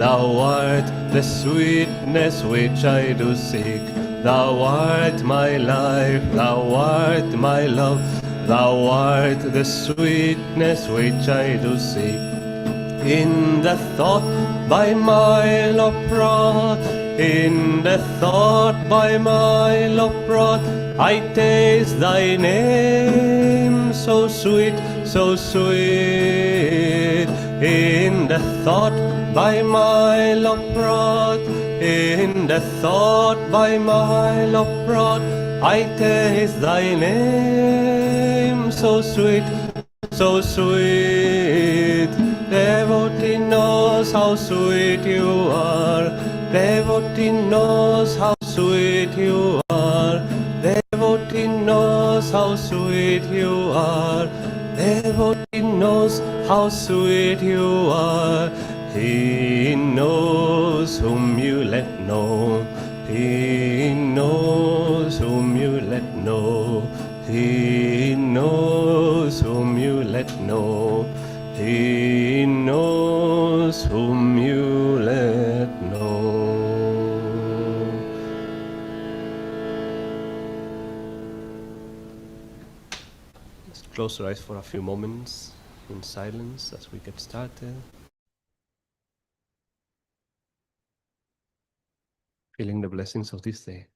Thou art the sweetness which I do seek. Thou art my life, thou art my love. Thou art the sweetness which I do seek. In the thought by my love brought, in the thought by my love brought, I taste thy name, so sweet, so sweet. In the thought by my love brought, in the thought by my love brought, I taste thy name, so sweet, so sweet. Devotee knows how sweet you are. Devotee knows how sweet you are. Devotee knows how sweet you are. Devotee knows how sweet you are. He knows whom you let know. He knows whom you let know. He knows whom you let know. He knows whom you let know. Just close your eyes for a few moments in silence as we get started. Feeling the blessings of this day.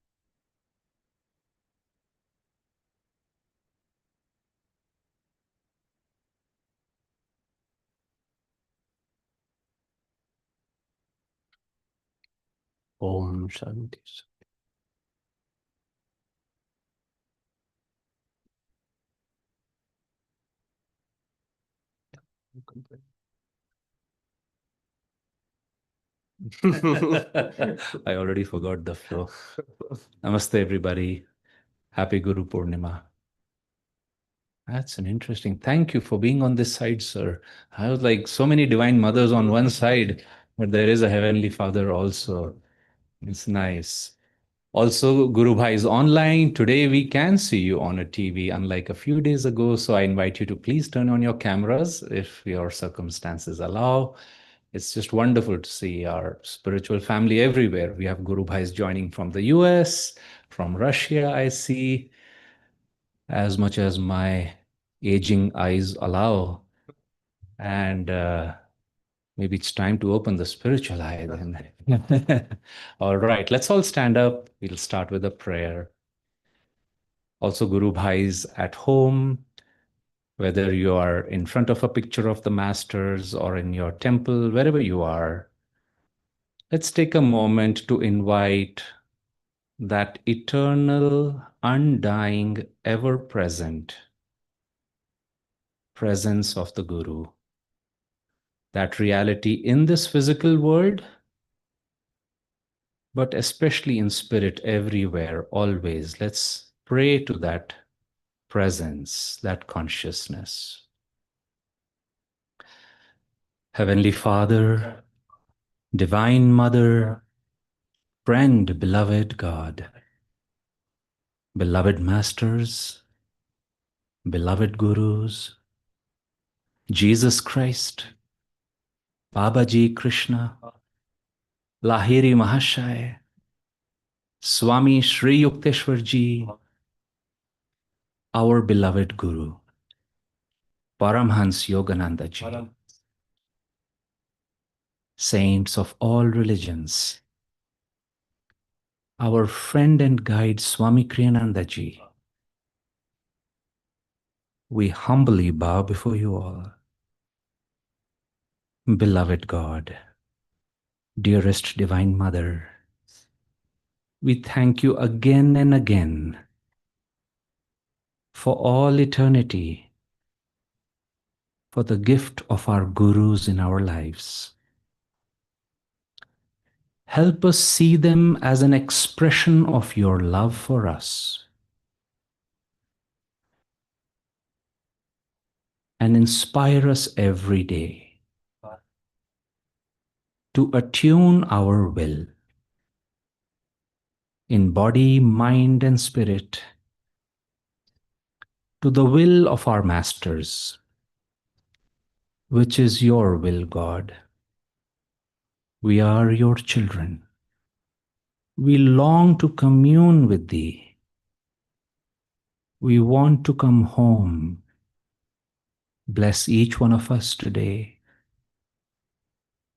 Om Shanti. I already forgot the flow. Namaste, everybody. Happy Guru Purnima. That's an interesting. Thank you for being on this side, sir. I was like, so many divine mothers on one side, but there is a heavenly father also. It's nice. Also, Guru Bhai is online. Today we can see you on a TV, unlike a few days ago. So I invite you to please turn on your cameras if your circumstances allow. It's just wonderful to see our spiritual family everywhere. We have Guru Bhais joining from the US, from Russia, I see, as much as my aging eyes allow. And maybe it's time to open the spiritual eye then. All right, let's all stand up. We'll start with a prayer. Also, Guru Bhais at home, whether you are in front of a picture of the masters or in your temple, wherever you are, let's take a moment to invite that eternal, undying, ever-present presence of the Guru, that reality in this physical world, but especially in spirit everywhere, always. Let's pray to that presence, that consciousness. Heavenly Father, Divine Mother, friend, beloved God, beloved masters, beloved gurus, Jesus Christ, Babaji Krishna, Lahiri Mahashaya, Swami Sri Yukteswar Ji, our beloved Guru, Paramhans Yogananda Ji, saints of all religions, our friend and guide Swami Kriyananda Ji, we humbly bow before you all. Beloved God, dearest Divine Mother, we thank you again and again for all eternity, for the gift of our gurus in our lives. Help us see them as an expression of your love for us, and inspire us every day to attune our will in body, mind, and spirit to the will of our masters, which is your will, God. We are your children. We long to commune with thee. We want to come home. Bless each one of us today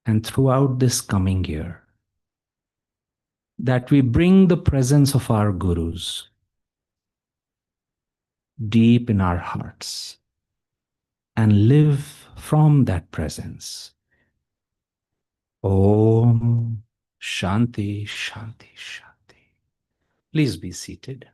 and throughout this coming year, that we bring the presence of our gurus deep in our hearts and live from that presence. Om Shanti, Shanti, Shanti. Please be seated.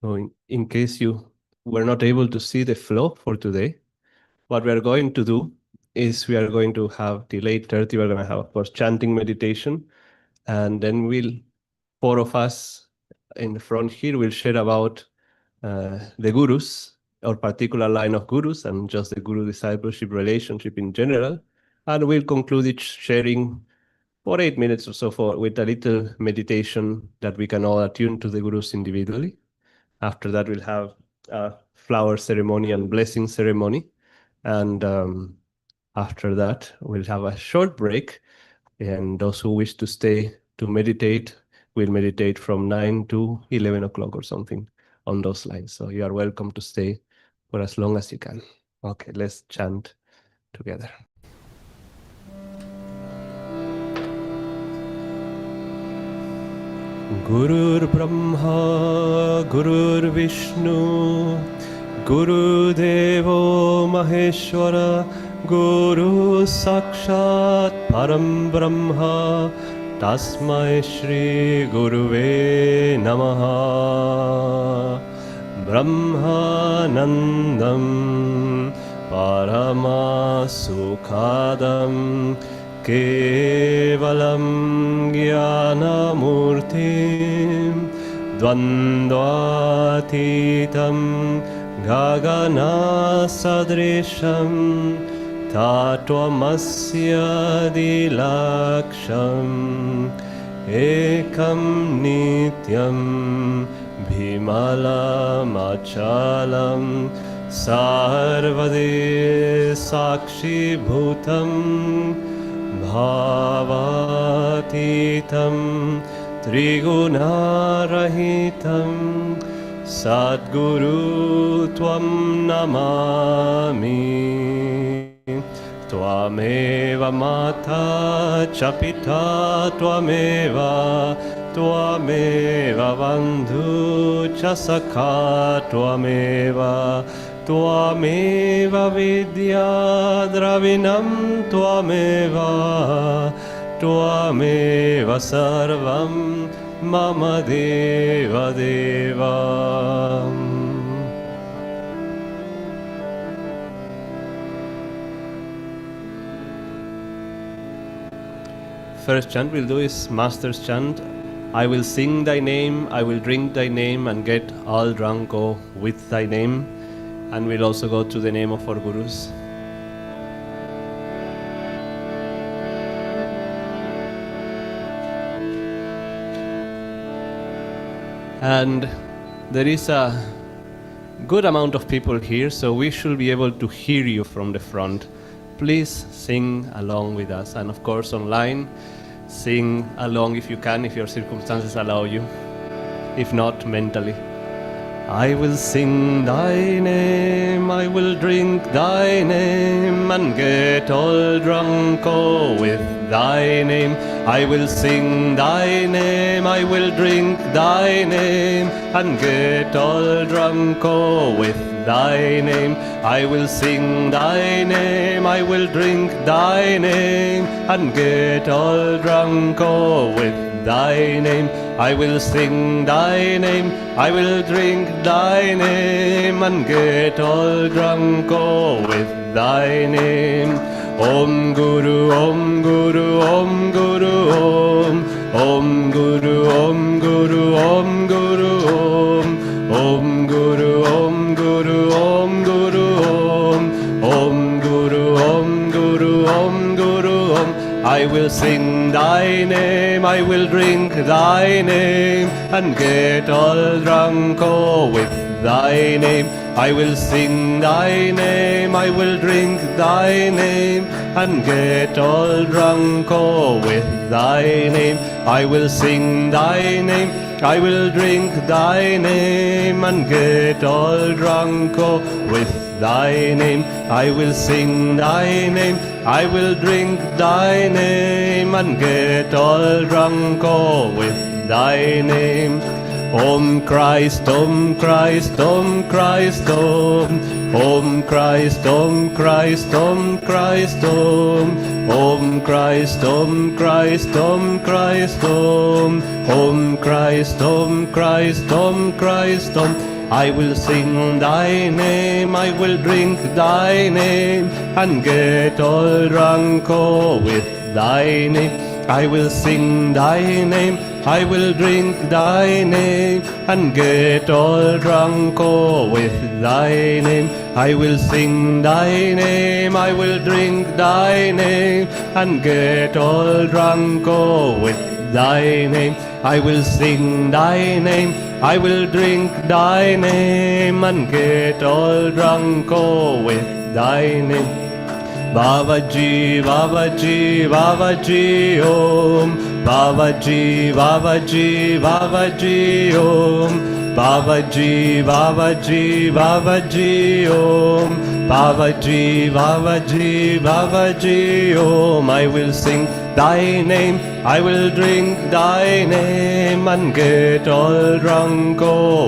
So in case you were not able to see the flow for today, what we are going to do is we are going to have till 8:30, we're going to have, of course, chanting meditation. And then four of us in the front here will share about the gurus or particular line of gurus and just the guru discipleship relationship in general. And we'll conclude each sharing for 8 minutes or so with a little meditation that we can all attune to the gurus individually. After that, we'll have a flower ceremony and blessing ceremony. And after that, we'll have a short break. And those who wish to stay to meditate will meditate from 9 to 11 o'clock or something on those lines. So you are welcome to stay for as long as you can. Okay, let's chant together. Gurur Brahma, Gurur Vishnu, Guru Devo Maheshwara, Guru Sakshat Param Brahma, Tasmai Shri Guruve Namaha. Brahmanandam Parama Sukhadam Kevalam Jnanamurtim Dvandvatitam Gagana Sadrisham Tatvamasya Dilaksham Ekam Nityam Bhimalam Achalam Sarvade Sakshi Bhutam Bhavatitam Trigunarahitam Sadguru Tvam Namami. Tvameva Mata Chapita Tvameva Bandhu Chasakha Tvameva Tvameva Vidya Dravinam Tvameva Sarvam Mama Deva Deva. First chant we'll do is Master's chant. I will sing thy name, I will drink thy name and get all drunk with thy name. And we'll also go to the name of our gurus. And there is a good amount of people here, so we should be able to hear you from the front. Please sing along with us. And of course, online, sing along if you can, if your circumstances allow you. If not, mentally. I will sing thy name, I will drink thy name, and get all drunk with thy name. I will sing thy name, I will drink thy name, and get all drunk with thy name. I will sing thy name, I will drink thy name, and get all drunk with thy name. I will sing thy name, I will drink thy name, and get all drunk with thy name. Om Guru, Om Guru, Om Guru, Om. Om Guru, Om Guru, Om Guru, Om. Om Guru, Om Guru, Om Guru, Om. Om Guru, Om Guru, Om Guru, Om. I will sing thy name, I will drink thy name, and get all drunk with thy name. I will sing thy name, I will drink thy name, and get all drunk with thy name. I will sing thy name, I will drink thy name, and get all drunk with thy name. I will sing thy name, I will drink thy name, and get all drunk with thy name. Om Christ, Om Christ, Om Christ, Om. Om Christ, Om Christ, Om Christ, Om. Om Christ, Om Christ, Om Christ, Om. Om Christ, Om Christ, Om Christ, Om. I will sing thy name, I will drink thy name, and get all drunk with thy name. I will sing thy name, I will drink thy name, and get all drunk with thy name. I will sing thy name, I will drink thy name, and get all drunk with thy name. I will sing thy name, I will drink thy name, and get all drunk with thy name. Babaji, Babaji, Babaji, Om. Babaji, Babaji, Babaji, Om. Babaji, Babaji, Babaji, Om. Babaji, Babaji, Babaji, Om. I will sing thy name, I will drink thy name, and get all drunk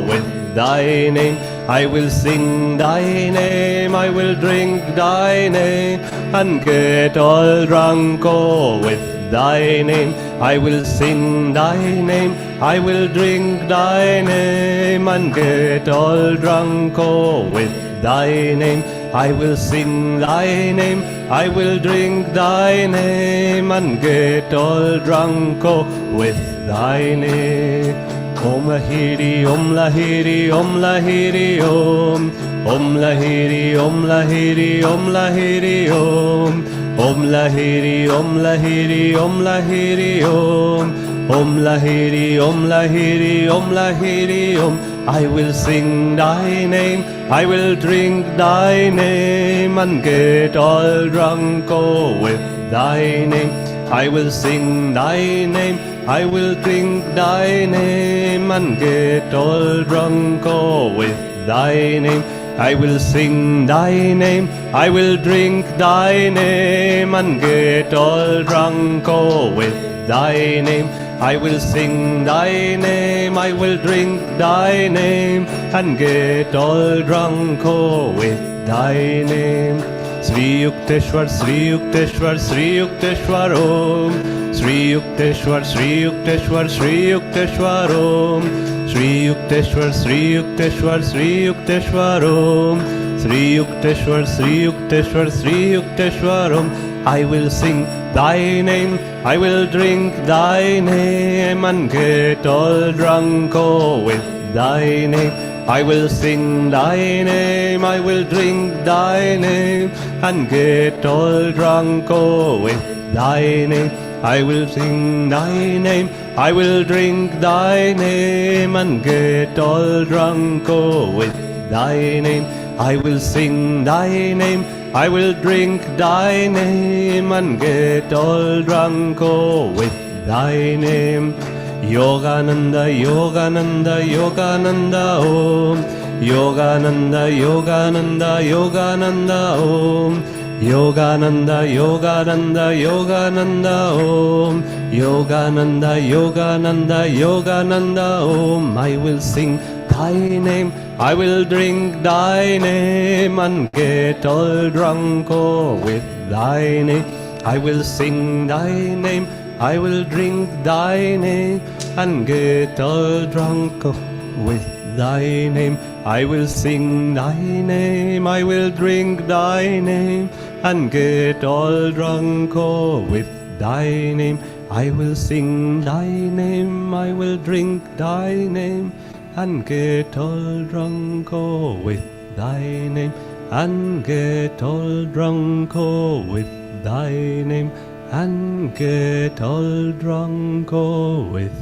with thy name. I will sing thy name, I will drink thy name, and get all drunk with thy name. I will sing thy name, I will drink thy name, and get all drunk with thy name. I will sing thy name, I will drink thy name, and get all drunk with thy name. Om Lahiri, Om Lahiri, Om Lahiri, Om. Om Lahiri, Om Lahiri, Om Lahiri, Om. Om Lahiri, Om Lahiri, Om Lahiri, Om. Om Lahiri, Om Lahiri, Om Lahiri, Om. I will sing thy name, I will drink thy name, and get all drunk with thy name. I will sing thy name, I will drink thy name, and get all drunk with thy name. I will sing thy name, I will drink thy name, and get all drunk with thy name. I will sing thy name, I will drink thy name, and get all drunk with thy name. Sri Yukteswar, Sri Yukteswar, Sri Yukteswar Om. Sri Yukteswar, Sri Yukteswar, Sri Yukteswar Om. Sri Yukteswar, Sri Yukteswar, Sri Yukteswar Om. Sri Yukteswar, Sri Yukteswar, Sri Yukteswar Om. I will sing thy name, I will drink thy name, and get all drunk with thy name. I will sing thy name, I will drink thy name, and get all drunk with thy name. I will sing thy name, I will drink thy name, and get all drunk with thy name. I will sing thy name, I will drink thy name, and get all drunk with thy name. Yogananda, Yogananda, Yogananda Om. Yogananda, Yogananda, Yogananda Om. Yogananda, Yogananda, Yogananda Om. Yogananda, Yogananda, Yogananda Om. I will sing thy name, I will drink thy name, and get all drunk with thy name. I will sing thy name, I will drink thy name, and get all drunk with thy name. I will sing thy name, I will drink thy name, and get all drunk with thy name. I will sing thy name, I will drink thy name, and get all drunk with thy name, and get all drunk with thy name, and get all drunk with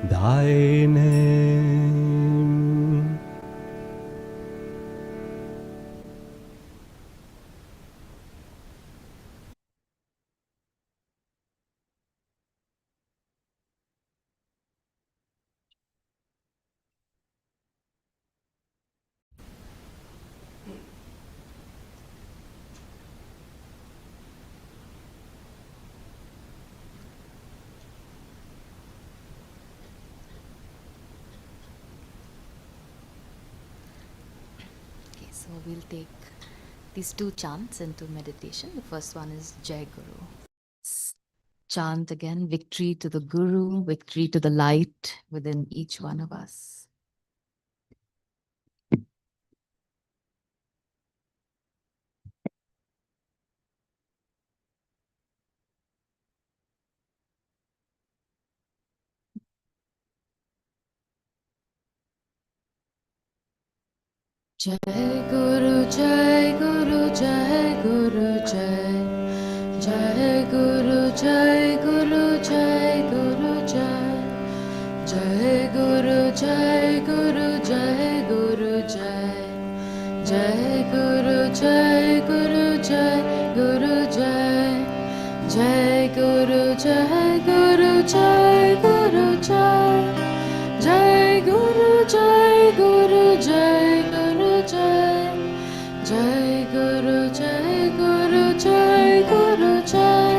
thy name. So we'll take these two chants into meditation. The first one is Jai Guru. Chant again, victory to the Guru, victory to the light within each one of us. Jai Guru, Jai Guru, Jai Guru, Jai. Jai Guru, Jai Guru, Jai Guru, Jai. Jai Guru, Jai Guru, Jai Guru, Jai. Jai Guru, Jai Guru, Jai Guru, Jai. Jai Guru, Jai Guru, Jai Guru, Jai. Jai Guru, Jai Guru, Jai Guru, Jai. Jai Guru, Jai Guru, Jai Guru, Jai.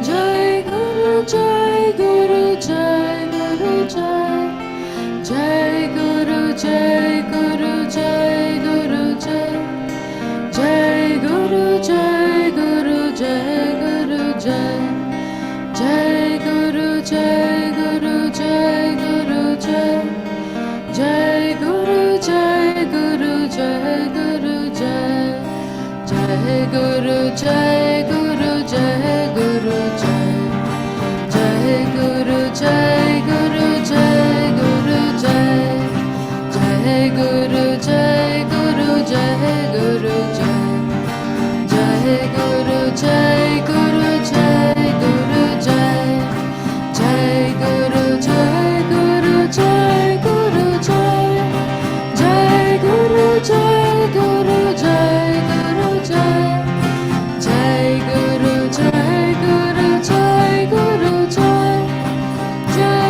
Jai Guru, Jai Guru, Jai Guru, Jai. Jai Guru, Jai Guru, Jai Guru, Jai. Jai Guru, Jai Guru, Jai Guru, Jai. Jai Guru, Jai Guru, Jai Guru, Jai. Jai Guru, Jai Guru, Jai Guru, Jai. Jai Guru, Jai Guru, Jai Guru, Jai. Jai Guru, Jai Guru, Jai Guru, Jai. Jai Guru, Jai Guru, Jai Guru, Jai. Jai Guru, Jai Guru, Jai Guru, Jai. Jai Guru, Jai Guru, Jai Guru, Jai. Jai Guru, Jai Guru, Jai Guru, Jai. Jai Guru, Jai Guru, Jai Guru, Jai. Jai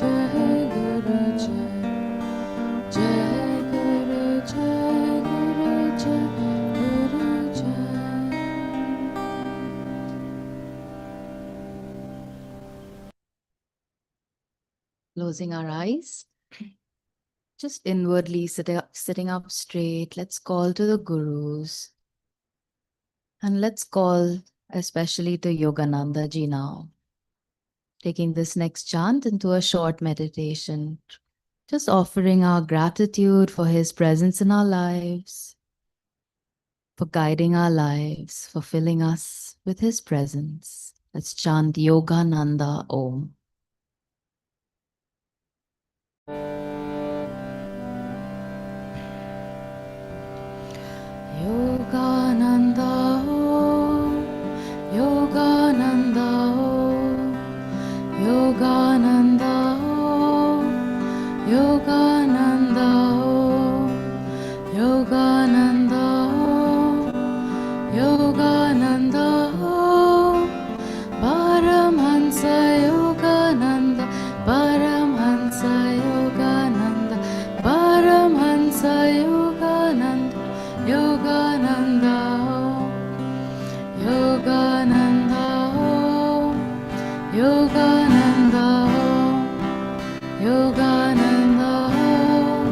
Jai Guru, Jai Guru, Jai Guru, Jai Guru, Jai. Closing our eyes, just inwardly sitting up straight. Let's call to the Gurus. And let's call especially to Yogananda ji now. Taking this next chant into a short meditation. Just offering our gratitude for his presence in our lives, for guiding our lives, for filling us with his presence. Let's chant Yogananda Om. Yogananda Om, Yogananda Om, Yogananda Om, Yogananda Om, Yogananda Om, Yogananda Om, Paramhansa Yogananda, Paramhansa Yogananda, Paramhansa Yogananda, Yogananda Om, Yogananda Om, Yogananda Om, Yogananda Om,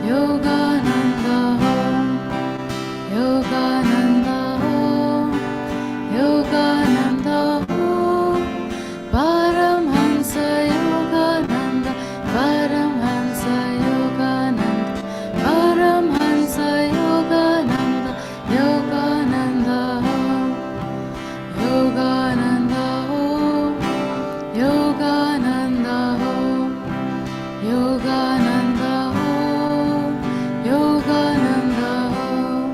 Yogananda Om, Yogananda Om, Yogananda Om, Paramhansa Yogananda, Paramhansa Yogananda, Paramhansa Yogananda, Yogananda Om, Yogananda Om, Yogananda Om, Yogananda Om, Yogananda Om,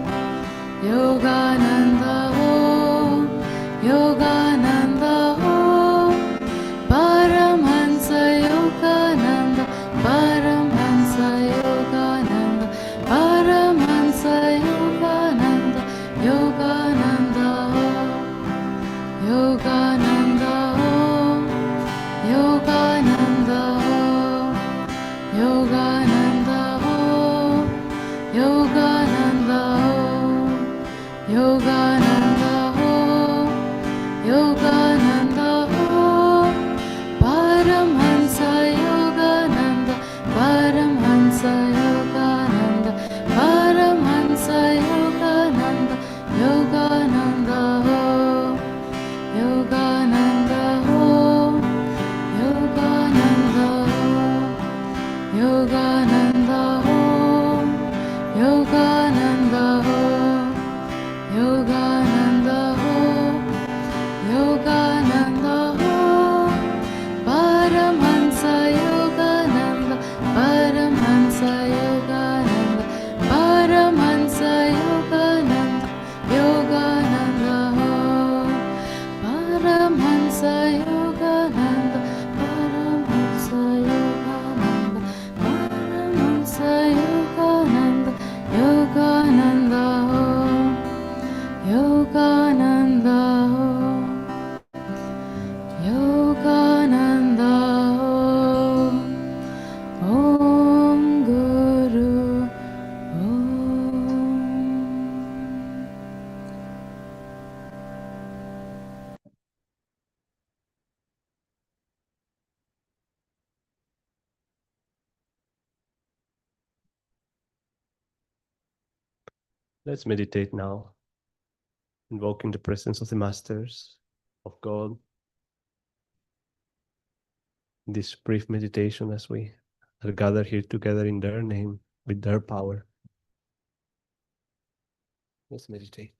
Yogananda Om, Yogananda Om, Paramhansa Yogananda, Paramhansa Yogananda, Paramhansa Yogananda, Yogananda Om, Yogananda Om, Yogananda Om, Yogananda Om, Yogananda Om, Yogananda Om, Yogananda Om, Paramhansa Yogananda, Paramhansa Yogananda, Paramhansa Yogananda, Yogananda Om, Yogananda Om, Yogananda Om, Yogananda Om, Yogananda Om, Yogananda Om, Yogananda Om, Paramhansa Yogananda, Paramhansa Yogananda, Paramhansa Yogananda, Yogananda Om, Paramhansa Yogananda, Paramhansa Yogananda, Paramhansa Yogananda, Yogananda Om, Yogananda Om, Yogananda Om, Om Guru Om. Let's meditate now, invoking the presence of the Masters, of God. In this brief meditation as we are gathered here together in their name, with their power. Let's meditate.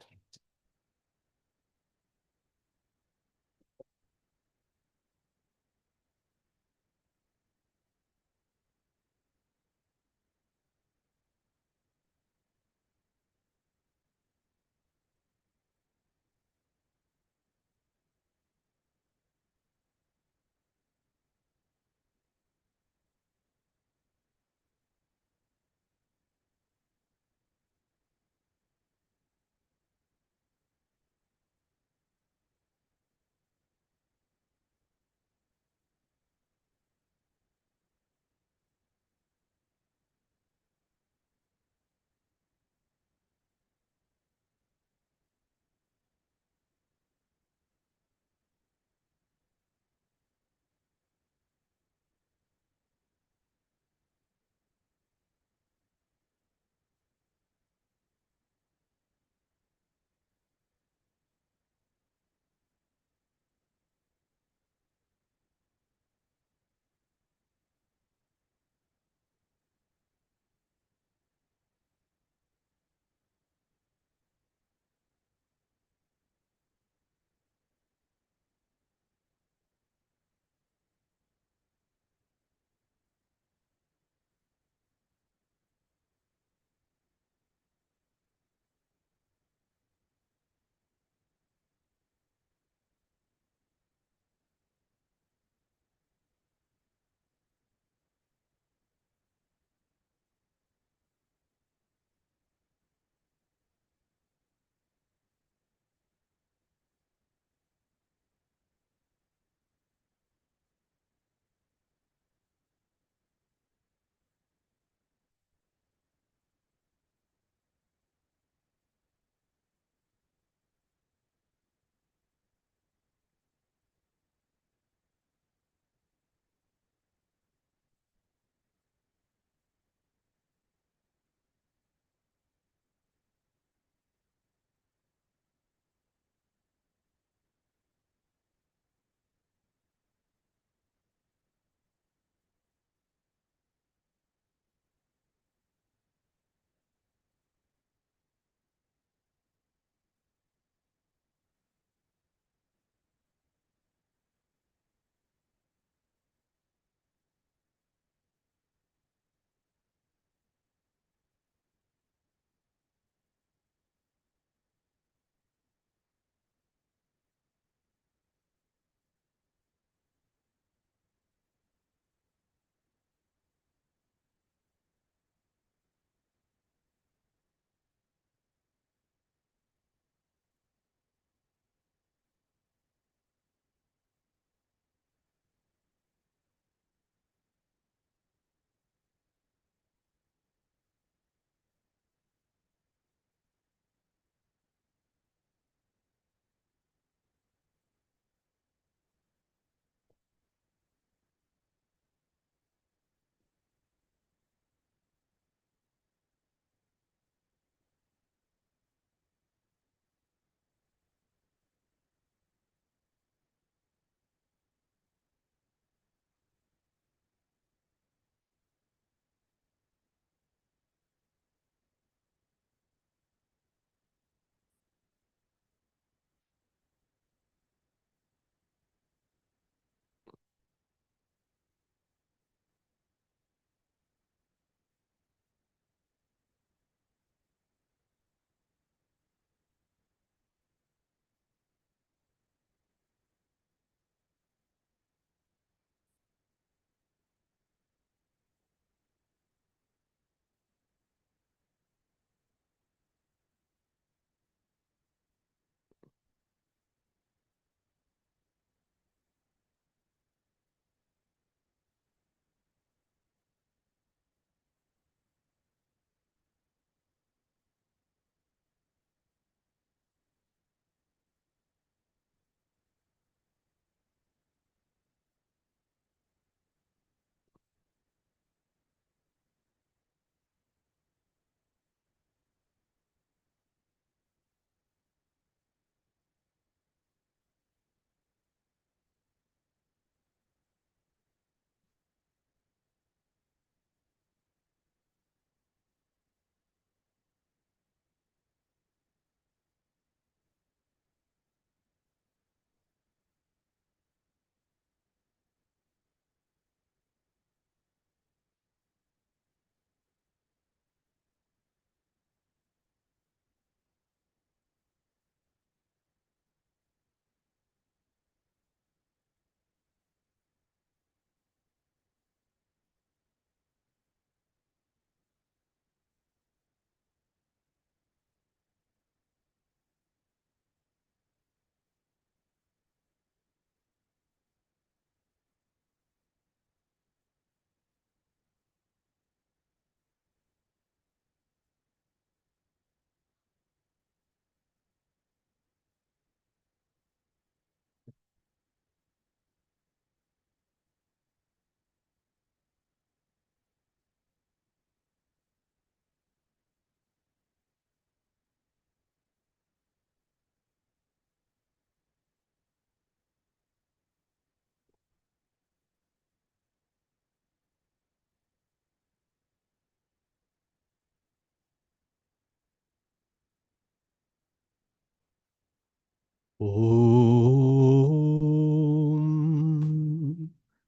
Om.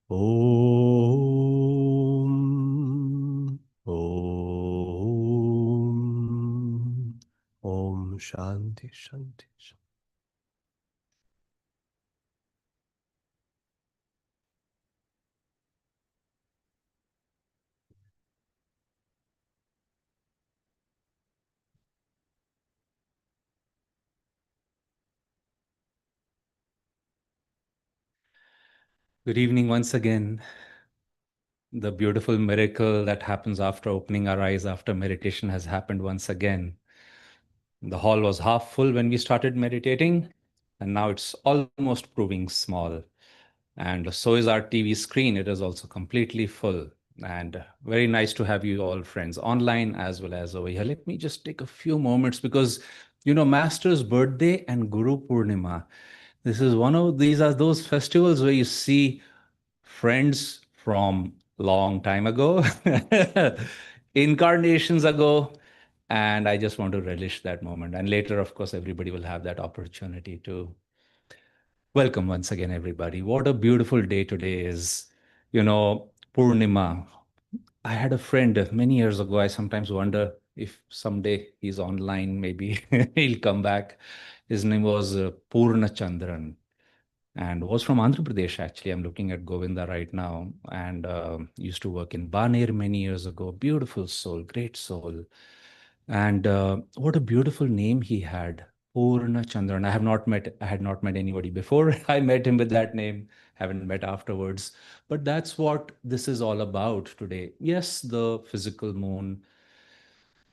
Om. Om. Om Shanti Shanti Shanti. Good evening once again. The beautiful miracle that happens after opening our eyes after meditation has happened once again. The hall was half full when we started meditating, and now it's almost proving small. And so is our TV screen. It is also completely full. And very nice to have you all friends online as well as over here. Let me just take a few moments because, Master's birthday and Guru Purnima. These are those festivals where you see friends from long time ago, incarnations ago, and I just want to relish that moment. And later, of course, everybody will have that opportunity to welcome once again, everybody. What a beautiful day today is. Purnima. I had a friend many years ago. I sometimes wonder if someday he's online, maybe he'll come back. His name was Purna Chandran and was from Andhra Pradesh. Actually, I'm looking at Govinda right now, and used to work in Baner many years ago. Beautiful soul, great soul, and what a beautiful name he had, Purna Chandran. I had not met anybody before. I met him with that name. Haven't met afterwards, but that's what this is all about today. Yes, the physical moon,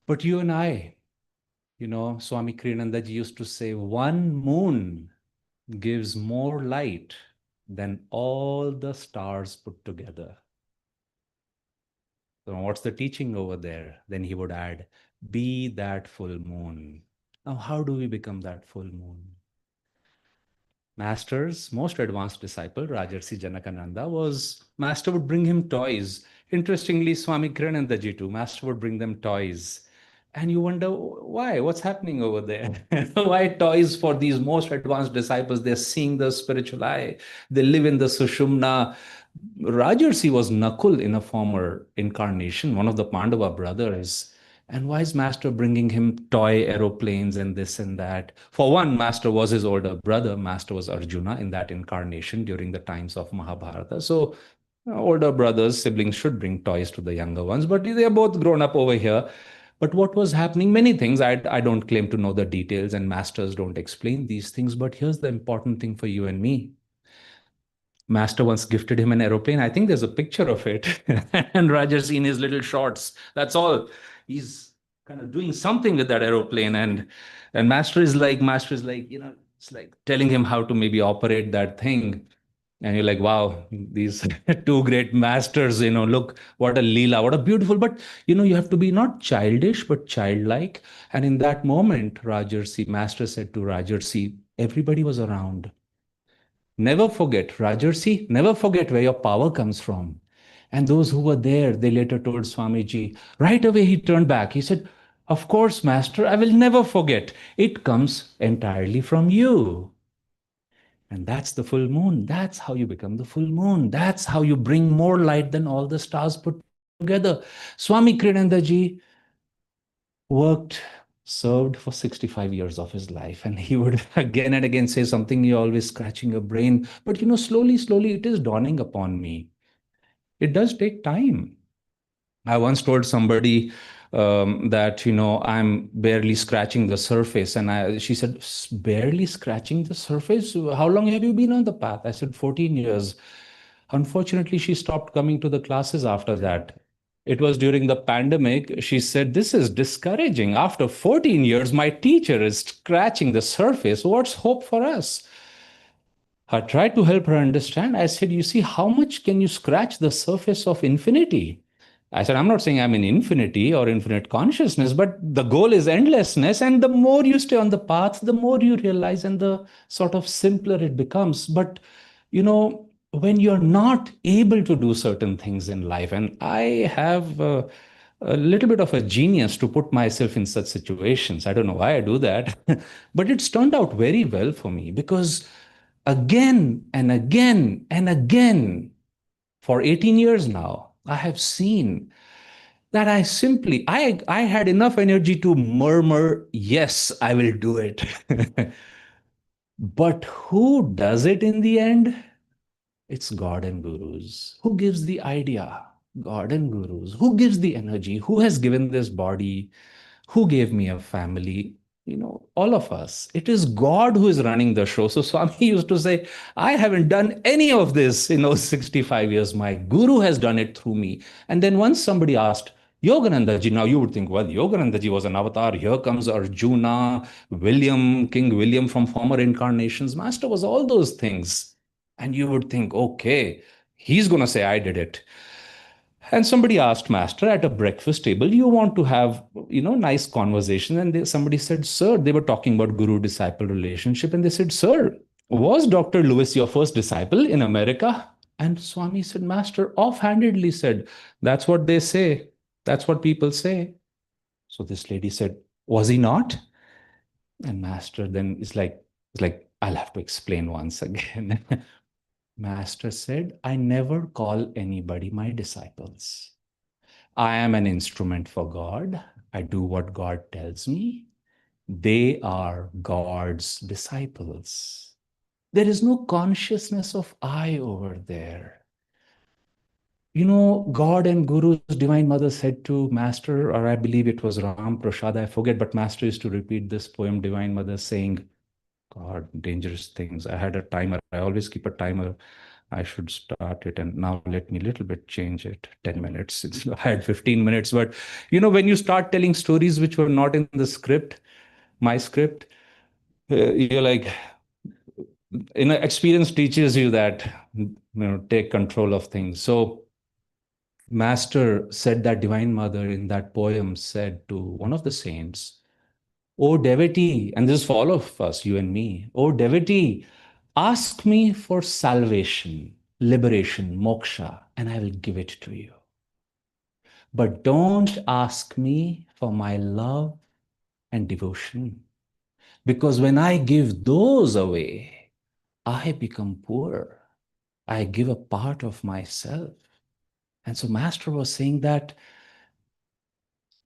but you and I. Swami Kriyanandaji used to say, one moon gives more light than all the stars put together. So, what's the teaching over there? Then he would add, be that full moon. Now, how do we become that full moon? Master's most advanced disciple, Rajarsi Janakananda, Master would bring him toys. Interestingly, Swami Kriyanandaji too, Master would bring them toys. And you wonder why? What's happening over there? Why toys for these most advanced disciples? They're seeing the spiritual eye. They live in the Sushumna. Rajarsi was Nakul in a former incarnation, one of the Pandava brothers. And why is Master bringing him toy aeroplanes and this and that? For one, Master was his older brother. Master was Arjuna in that incarnation during the times of Mahabharata. So, older brothers, siblings should bring toys to the younger ones, but they are both grown up over here. But what was happening? Many things. I don't claim to know the details, and masters don't explain these things. But here's the important thing for you and me. Master once gifted him an aeroplane. I think there's a picture of it. And Rajar's in his little shorts. That's all. He's kind of doing something with that aeroplane. And Master is like, it's like telling him how to maybe operate that thing. And you're like, wow, these two great masters, look, what a Leela, what a beautiful, but you have to be not childish, but childlike. And in that moment, Master said to Rajarsi, everybody was around. Never forget, Rajarsi, never forget where your power comes from. And those who were there, they later told Swamiji, right away he turned back. He said, of course, Master, I will never forget. It comes entirely from you. And that's the full moon. That's how you become the full moon. That's how you bring more light than all the stars put together. Swami Kriyanandaji served for 65 years of his life. And he would again and again say something, you're always scratching your brain. But slowly, slowly, it is dawning upon me. It does take time. I once told somebody that, I'm barely scratching the surface. And she said, barely scratching the surface? How long have you been on the path? I said, 14 years. Unfortunately, she stopped coming to the classes after that. It was during the pandemic. She said, this is discouraging. After 14 years, my teacher is scratching the surface. What's hope for us? I tried to help her understand. I said, you see, how much can you scratch the surface of infinity? I said, I'm not saying I'm in infinity or infinite consciousness, but the goal is endlessness. And the more you stay on the path, the more you realize and the sort of simpler it becomes. But, when you're not able to do certain things in life, and I have a little bit of a genius to put myself in such situations. I don't know why I do that, but it's turned out very well for me because again and again and again, for 18 years now, I have seen that I had enough energy to murmur, yes, I will do it. But who does it in the end? It's God and gurus. Who gives the idea? God and gurus. Who gives the energy? Who has given this body? Who gave me a family? All of us. It is God who is running the show. So Swami used to say, I haven't done any of this in those 65 years. My guru has done it through me. And then once somebody asked, Yogananda ji, now you would think, well, Yogananda ji was an avatar. Here comes Arjuna, King William from former incarnations. Master was all those things. And you would think, okay, he's going to say, I did it. And somebody asked Master at a breakfast table, you want to have, nice conversation. And somebody said, sir, they were talking about guru-disciple relationship. And they said, sir, was Dr. Lewis your first disciple in America? And Swami said, Master offhandedly said, that's what they say. That's what people say. So this lady said, was he not? And Master then is like, I'll have to explain once again. Master said, I never call anybody my disciples. I am an instrument for God. I do what God tells me. They are God's disciples. There is no consciousness of I over there. God and Guru's Divine Mother said to Master, or I believe it was Ram Prasad, I forget, but Master used to repeat this poem, Divine Mother, saying, God, dangerous things. I had a timer. I always keep a timer. I should start it. And now let me a little bit change it. 10 minutes. I had 15 minutes. But, when you start telling stories which were not in the script, my script, you're like, experience teaches you that, take control of things. So Master said that Divine Mother in that poem said to one of the saints, O devotee, and this is for all of us, you and me, O devotee, ask me for salvation, liberation, moksha, and I will give it to you. But don't ask me for my love and devotion, because when I give those away, I become poor. I give a part of myself. And so Master was saying that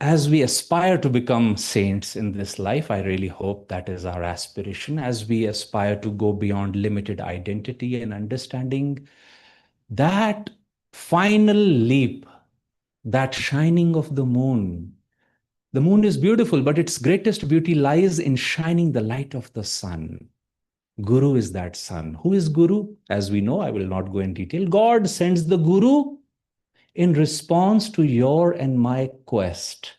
as we aspire to become saints in this life, I really hope that is our aspiration, as we aspire to go beyond limited identity and understanding, that final leap, that shining of the moon. The moon is beautiful, but its greatest beauty lies in shining the light of the sun. Guru is that sun. Who is Guru? As we know, I will not go in detail. God sends the Guru in response to your and my quest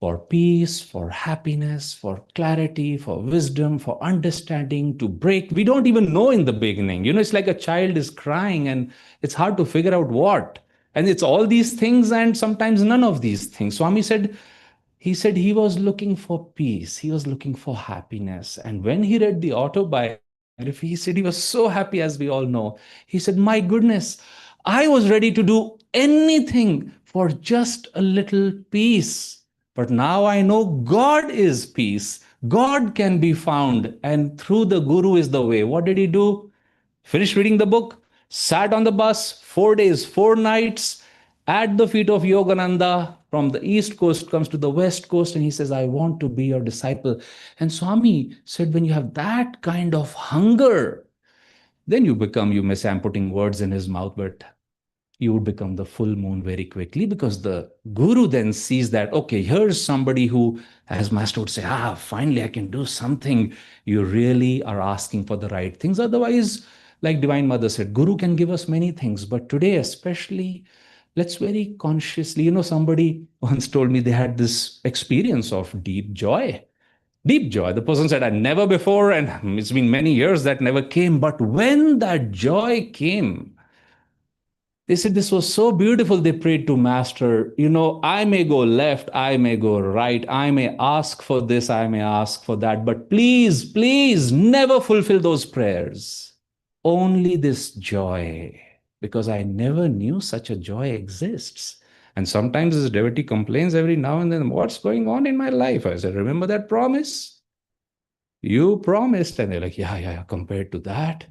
for peace, for happiness, for clarity, for wisdom, for understanding, to break. We don't even know in the beginning. It's like a child is crying and it's hard to figure out what. And it's all these things and sometimes none of these things. Swami said, he was looking for peace. He was looking for happiness. And when he read the autobiography, he said he was so happy, as we all know. He said, my goodness, I was ready to do anything for just a little peace. But now I know God is peace. God can be found, and through the Guru is the way. What did he do? Finished reading the book, sat on the bus, 4 days, 4 nights, at the feet of Yogananda. From the East Coast comes to the West Coast, and he says, I want to be your disciple. And Swami said, when you have that kind of hunger, then you may say I'm putting words in his mouth, but you would become the full moon very quickly, because the Guru then sees that, okay, here's somebody who, as Master would say, finally I can do something. You really are asking for the right things. Otherwise, like Divine Mother said, Guru can give us many things, but today especially, let's very consciously, somebody once told me they had this experience of deep joy. Deep joy. The person said, I never before, and it's been many years that never came. But when that joy came, they said this was so beautiful. They prayed to Master, I may go left, I may go right, I may ask for this, I may ask for that, but please, please never fulfill those prayers. Only this joy, because I never knew such a joy exists. And sometimes this devotee complains every now and then, what's going on in my life? I said, remember that promise? You promised. And they're like, yeah. Compared to that,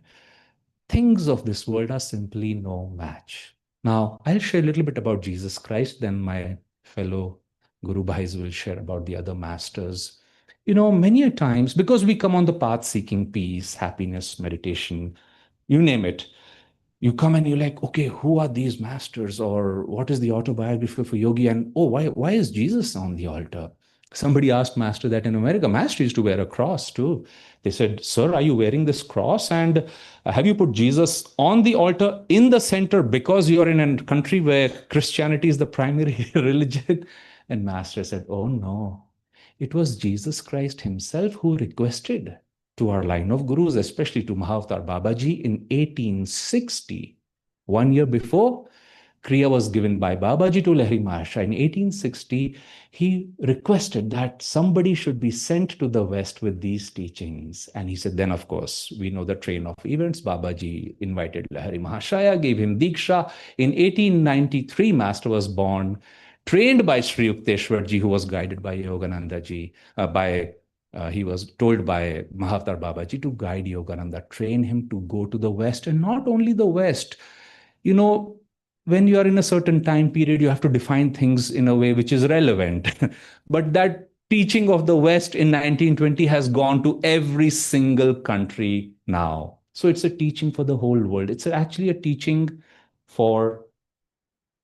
things of this world are simply no match. Now, I'll share a little bit about Jesus Christ, then my fellow Guru Bhais will share about the other masters. Many a times, because we come on the path seeking peace, happiness, meditation, you name it, you come and you're like, okay, who are these masters, or what is the autobiography of a yogi? And oh, why is Jesus on the altar? Somebody asked Master that in America. Master used to wear a cross too. They said, sir, are you wearing this cross? And have you put Jesus on the altar in the center because you're in a country where Christianity is the primary religion? And Master said, oh no, it was Jesus Christ himself who requested to our line of gurus, especially to Mahavatar Babaji in 1860. 1 year before, Kriya was given by Babaji to Lahiri Mahasaya. In 1860, he requested that somebody should be sent to the West with these teachings. And he said, then of course, we know the train of events. Babaji invited Lahiri Mahasaya, gave him Diksha. In 1893, Master was born, trained by Sri Yukteswar ji, who was guided by Yogananda ji, he was told by Mahavatar Babaji to guide Yogananda, train him to go to the West, and not only the West. When you are in a certain time period, you have to define things in a way which is relevant. But that teaching of the West in 1920 has gone to every single country now. So it's a teaching for the whole world. It's actually a teaching for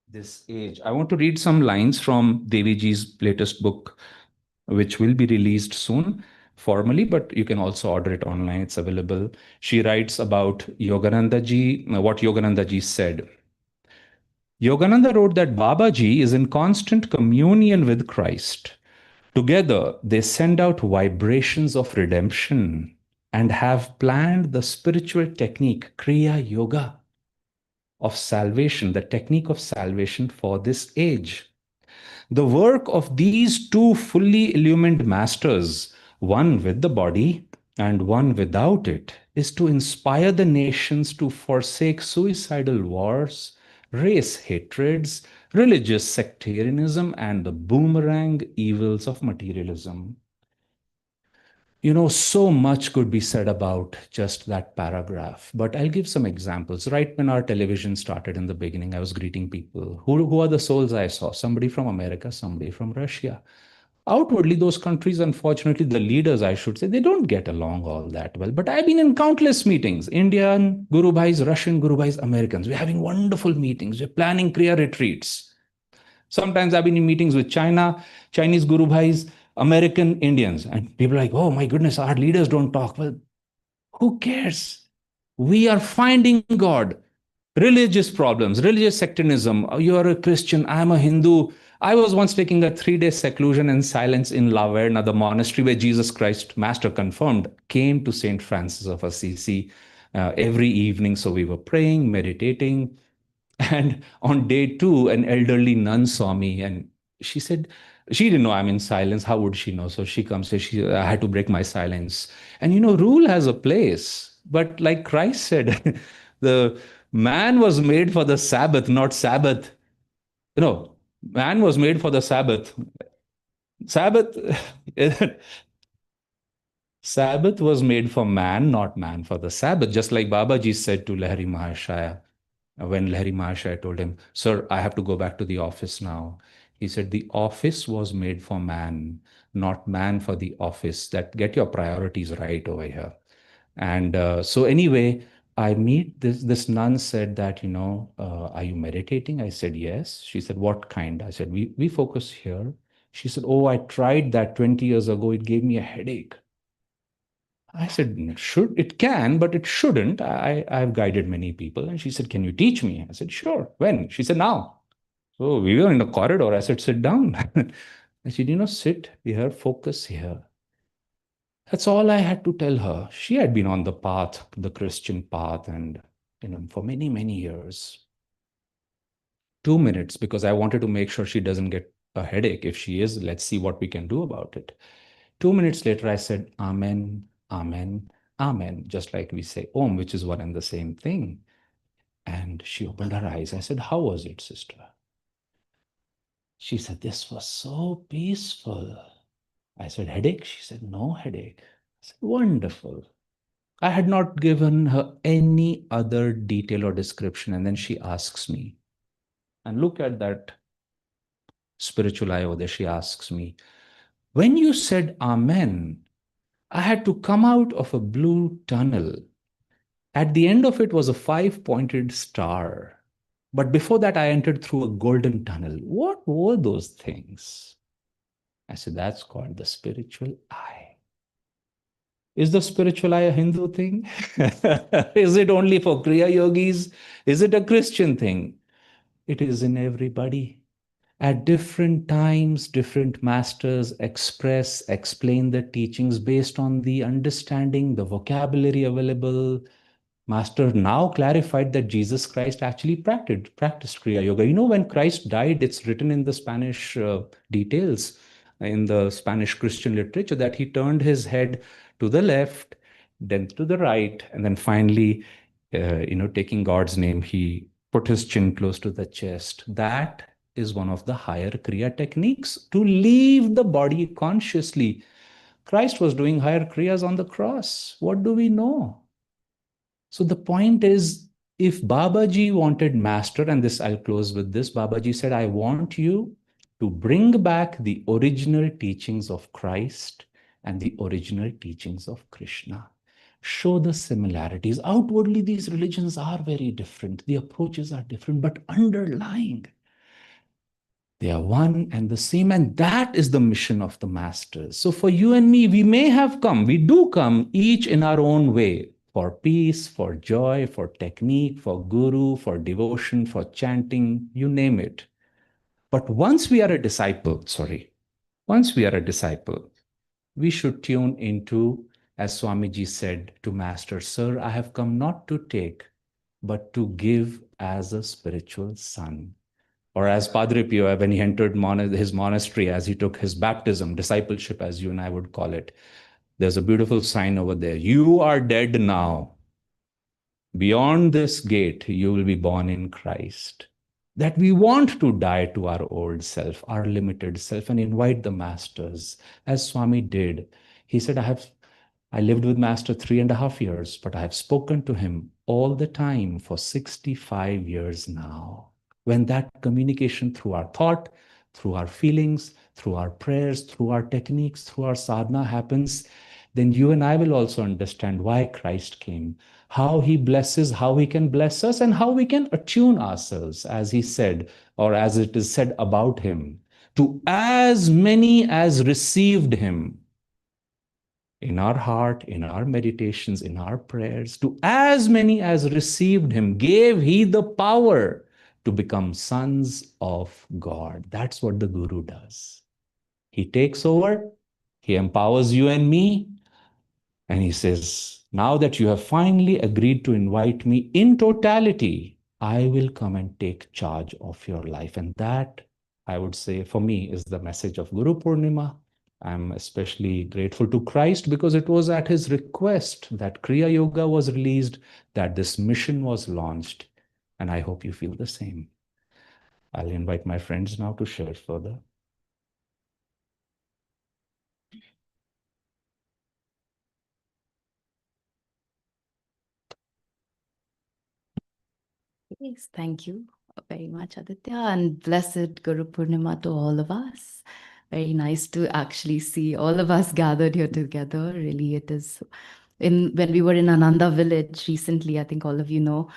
this age. I want to read some lines from Deviji's latest book, which will be released soon formally, but you can also order it online. It's available. She writes about Yogananda ji, what Yogananda ji said. Yogananda wrote that Babaji is in constant communion with Christ. Together, they send out vibrations of redemption and have planned the spiritual technique, Kriya Yoga, of salvation, the technique of salvation for this age. The work of these two fully illumined masters, one with the body and one without it, is to inspire the nations to forsake suicidal wars, race hatreds, religious sectarianism, and the boomerang evils of materialism. So much could be said about just that paragraph, but I'll give some examples. Right when our television started in the beginning, I was greeting people. Who are the souls I saw? Somebody from America, somebody from Russia. Outwardly, those countries, unfortunately, the leaders, I should say, they don't get along all that well. But I've been in countless meetings, Indian Guru Bhais, Russian Guru Bhais, Americans. We're having wonderful meetings. We're planning Kriya retreats. Sometimes I've been in meetings with Chinese Guru Bhais, American Indians, and people are like, oh my goodness, our leaders don't talk. Well, who cares? We are finding God. Religious problems, religious sectarianism. You're a Christian, I'm a Hindu. I was once taking a 3-day seclusion and silence in La Verna, the monastery where Jesus Christ, Master confirmed, came to St. Francis of Assisi every evening. So we were praying, meditating. And on day 2, an elderly nun saw me and she said, she didn't know I'm in silence. How would she know? So she comes, says, I had to break my silence. And rule has a place. But like Christ said, the man was made for the Sabbath, not Sabbath. Man was made for the Sabbath. Sabbath, Sabbath was made for man, not man for the Sabbath. Just like Babaji said to Lahiri Mahashaya, when Lahiri Mahashaya told him, sir, I have to go back to the office now. He said, the office was made for man, not man for the office. That get your priorities right over here. And so anyway, I meet this nun said that, are you meditating? I said, yes. She said, what kind? I said, we focus here. She said, oh, I tried that 20 years ago. It gave me a headache. I said, it can, but it shouldn't. I've guided many people. And she said, can you teach me? I said, sure. When? She said, now. So we were in the corridor. I said, sit down. I said, sit here, focus here. That's all I had to tell her. She had been on the path, the Christian path, and for many, many years. 2 minutes, because I wanted to make sure she doesn't get a headache. If she is, let's see what we can do about it. 2 minutes later, I said, Amen, Amen, Amen, just like we say Om, which is one and the same thing. And she opened her eyes. I said, how was it, sister? She said, this was so peaceful. I said, headache? She said, no headache. I said, wonderful. I had not given her any other detail or description. And then she asks me, and look at that spiritual eye over there. She asks me, when you said Amen, I had to come out of a blue tunnel. At the end of it was a 5-pointed star. But before that, I entered through a golden tunnel. What were those things? I said, that's called the spiritual eye. Is the spiritual eye a Hindu thing? Is it only for Kriya Yogis? Is it a Christian thing? It is in everybody. At different times, different masters explain the teachings based on the understanding, the vocabulary available. Master now clarified that Jesus Christ actually practiced Kriya Yoga. You know, when Christ died, it's written in the Spanish details, in the Spanish Christian literature, that he turned his head to the left, then to the right, and then finally, taking God's name, he put his chin close to the chest. That is one of the higher Kriya techniques, to leave the body consciously. Christ was doing higher Kriyas on the cross. What do we know? So the point is, if Babaji wanted master, and this I'll close with this, Babaji said, I want you to bring back the original teachings of Christ and the original teachings of Krishna. Show the similarities. Outwardly, these religions are very different. The approaches are different, but underlying, they are one and the same, and that is the mission of the masters. So for you and me, we do come each in our own way, for peace, for joy, for technique, for guru, for devotion, for chanting, you name it. But once we are a disciple, we should tune into, as Swamiji said to Master, Sir, I have come not to take, but to give as a spiritual son. Or as Padre Pio, when he entered his monastery, as he took his baptism, discipleship, as you and I would call it, there's a beautiful sign over there. You are dead now. Beyond this gate, you will be born in Christ. That we want to die to our old self, our limited self, and invite the masters, as Swami did. He said, I lived with Master 3.5 years, but I have spoken to him all the time for 65 years now. When that communication through our thought, through our feelings, through our prayers, through our techniques, through our sadhana happens, then you and I will also understand why Christ came, how he blesses, how he can bless us, and how we can attune ourselves, as he said, or as it is said about him, to as many as received him in our heart, in our meditations, in our prayers, to as many as received him, gave he the power to become sons of God. That's what the Guru does. He takes over, he empowers you and me, and he says, now that you have finally agreed to invite me in totality, I will come and take charge of your life. And that, I would say, for me, is the message of Guru Purnima. I'm especially grateful to Christ because it was at his request that Kriya Yoga was released, that this mission was launched. And I hope you feel the same. I'll invite my friends now to share further. Yes, thank you very much, Aditya, and blessed Guru Purnima to all of us. Very nice to actually see all of us gathered here together. Really, it is. When we were in Ananda village recently, I think all of you know,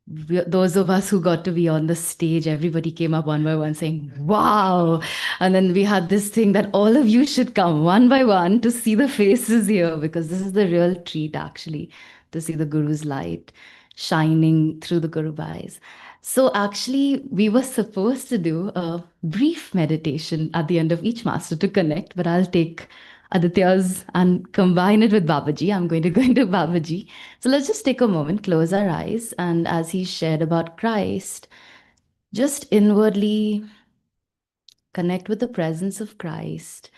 those of us who got to be on the stage, everybody came up one by one saying, wow. And then we had this thing that all of you should come one by one to see the faces here, because this is the real treat, actually, to see the Guru's light shining through the Guru eyes. So actually, we were supposed to do a brief meditation at the end of each master to connect, but I'll take Aditya's and combine it with Babaji. I'm going to go into Babaji. So let's just take a moment, close our eyes, and as he shared about Christ, just inwardly connect with the presence of Christ,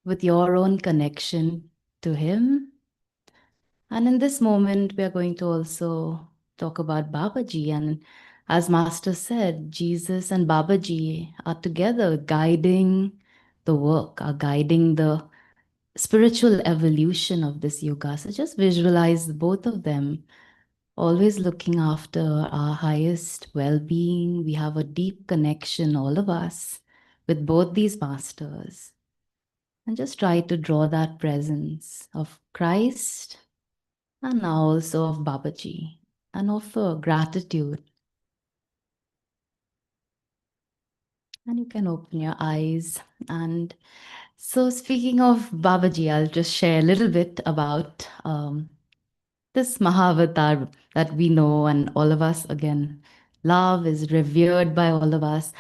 with your own connection to him. And in this moment, we are going to also talk about Babaji. And as Master said, Jesus and Babaji are together guiding the work, are guiding the spiritual evolution of this yoga. So just visualize both of them always looking after our highest well being. We have a deep connection, all of us, with both these masters. And just try to draw that presence of Christ and now also of Babaji and offer gratitude. And you can open your eyes. And so, speaking of Babaji, I'll just share a little bit about this Mahavatar that we know and all of us again love, is revered by all of us.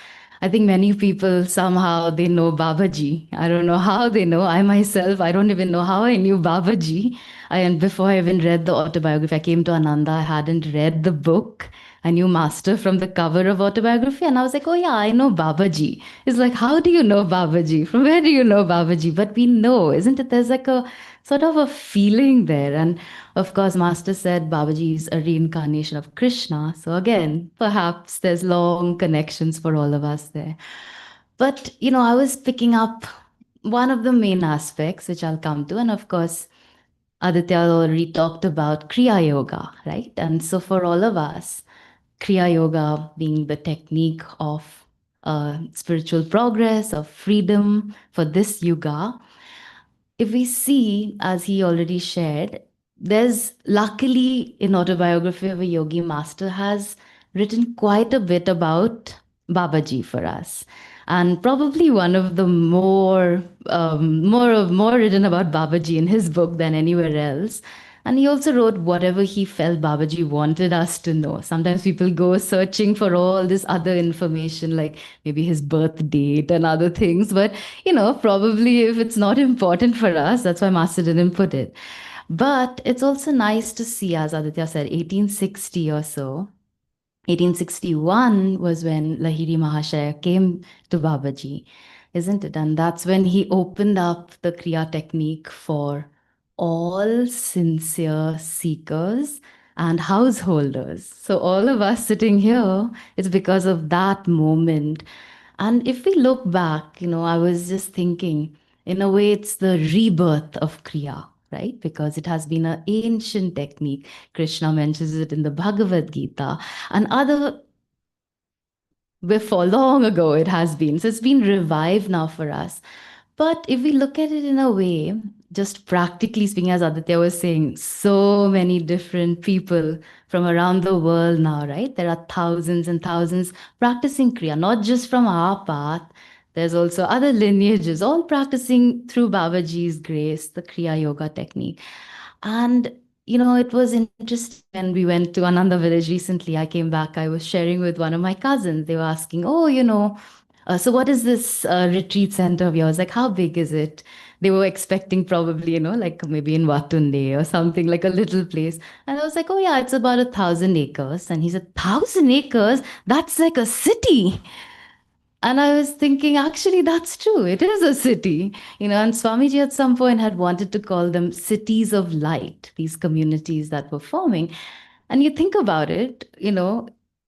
I think many people somehow they know Babaji. I don't know how they know. I myself, I don't even know how I knew Babaji. And before I even read the autobiography, I came to Ananda. I hadn't read the book. I knew Master from the cover of autobiography, and I was like, oh yeah, I know Babaji. It's like, how do you know Babaji? From where do you know Babaji? But we know, isn't it? There's like a sort of a feeling there. And of course, Master said Babaji is a reincarnation of Krishna. So again, perhaps there's long connections for all of us there. But, I was picking up one of the main aspects, which I'll come to. And of course, Aditya already talked about Kriya Yoga, right? And so for all of us, Kriya Yoga being the technique of spiritual progress, of freedom for this yuga, if we see, as he already shared, there's luckily in Autobiography of a Yogi Master has written quite a bit about Babaji for us. And probably one of the more written about Babaji in his book than anywhere else. And he also wrote whatever he felt Babaji wanted us to know. Sometimes people go searching for all this other information, like maybe his birth date and other things. But, probably if it's not important for us, that's why Master didn't put it. But it's also nice to see, as Aditya said, 1860 or so. 1861 was when Lahiri Mahashaya came to Babaji, isn't it? And that's when he opened up the Kriya technique for all sincere seekers and householders. So all of us sitting here, it's because of that moment. And if we look back, I was just thinking, in a way, it's the rebirth of Kriya, right? Because it has been an ancient technique. Krishna mentions it in the Bhagavad Gita and other, before long ago it has been. So it's been revived now for us. But if we look at it in a way, just practically speaking, as Aditya was saying, so many different people from around the world now, right? There are thousands and thousands practicing Kriya, not just from our path. There's also other lineages, all practicing through Babaji's grace, the Kriya Yoga technique. And it was interesting when we went to Ananda village recently. I came back, I was sharing with one of my cousins. They were asking, oh, so what is this retreat center of yours? Like, how big is it? They were expecting probably, like maybe in Watunde or something, like a little place. And I was like, oh yeah, it's about 1,000 acres. And he said, 1,000 acres? That's like a city. And I was thinking, actually, that's true. It is a city, and Swamiji at some point had wanted to call them cities of light, these communities that were forming. And you think about it,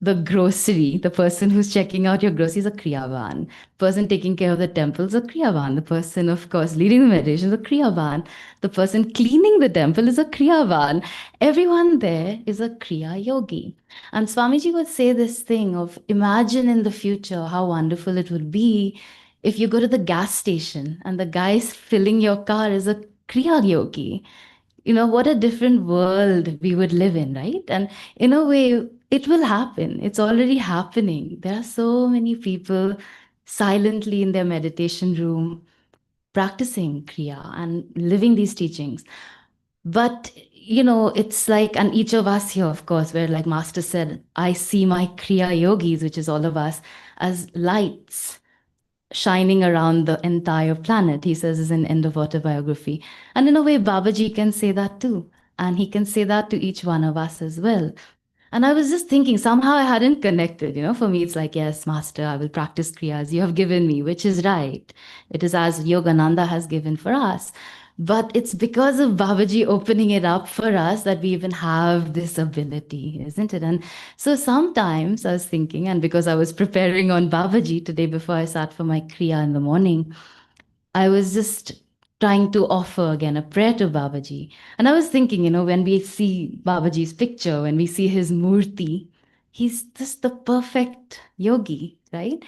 the grocery, the person who's checking out your groceries is a Kriyavan. Person taking care of the temple is a Kriyavan. The person, of course, leading the meditation is a Kriyavan. The person cleaning the temple is a Kriyavan. Everyone there is a Kriya yogi. And Swamiji would say this thing of imagine in the future how wonderful it would be if you go to the gas station and the guy filling your car is a Kriya yogi. What a different world we would live in, right? And in a way, it will happen. It's already happening. There are so many people silently in their meditation room practicing Kriya and living these teachings. But, it's like, and each of us here, of course, where like Master said, I see my Kriya yogis, which is all of us, as lights shining around the entire planet, he says, is an end of autobiography. And in a way, Babaji can say that too. And he can say that to each one of us as well. And I was just thinking, somehow I hadn't connected. For me, it's like, yes, Master, I will practice Kriyas you have given me, which is right. It is as Yogananda has given for us. But it's because of Babaji opening it up for us that we even have this ability, isn't it? And so sometimes I was thinking, and because I was preparing on Babaji today before I sat for my Kriya in the morning, I was just trying to offer again a prayer to Babaji. And I was thinking, when we see Babaji's picture, when we see his murti, he's just the perfect yogi, right?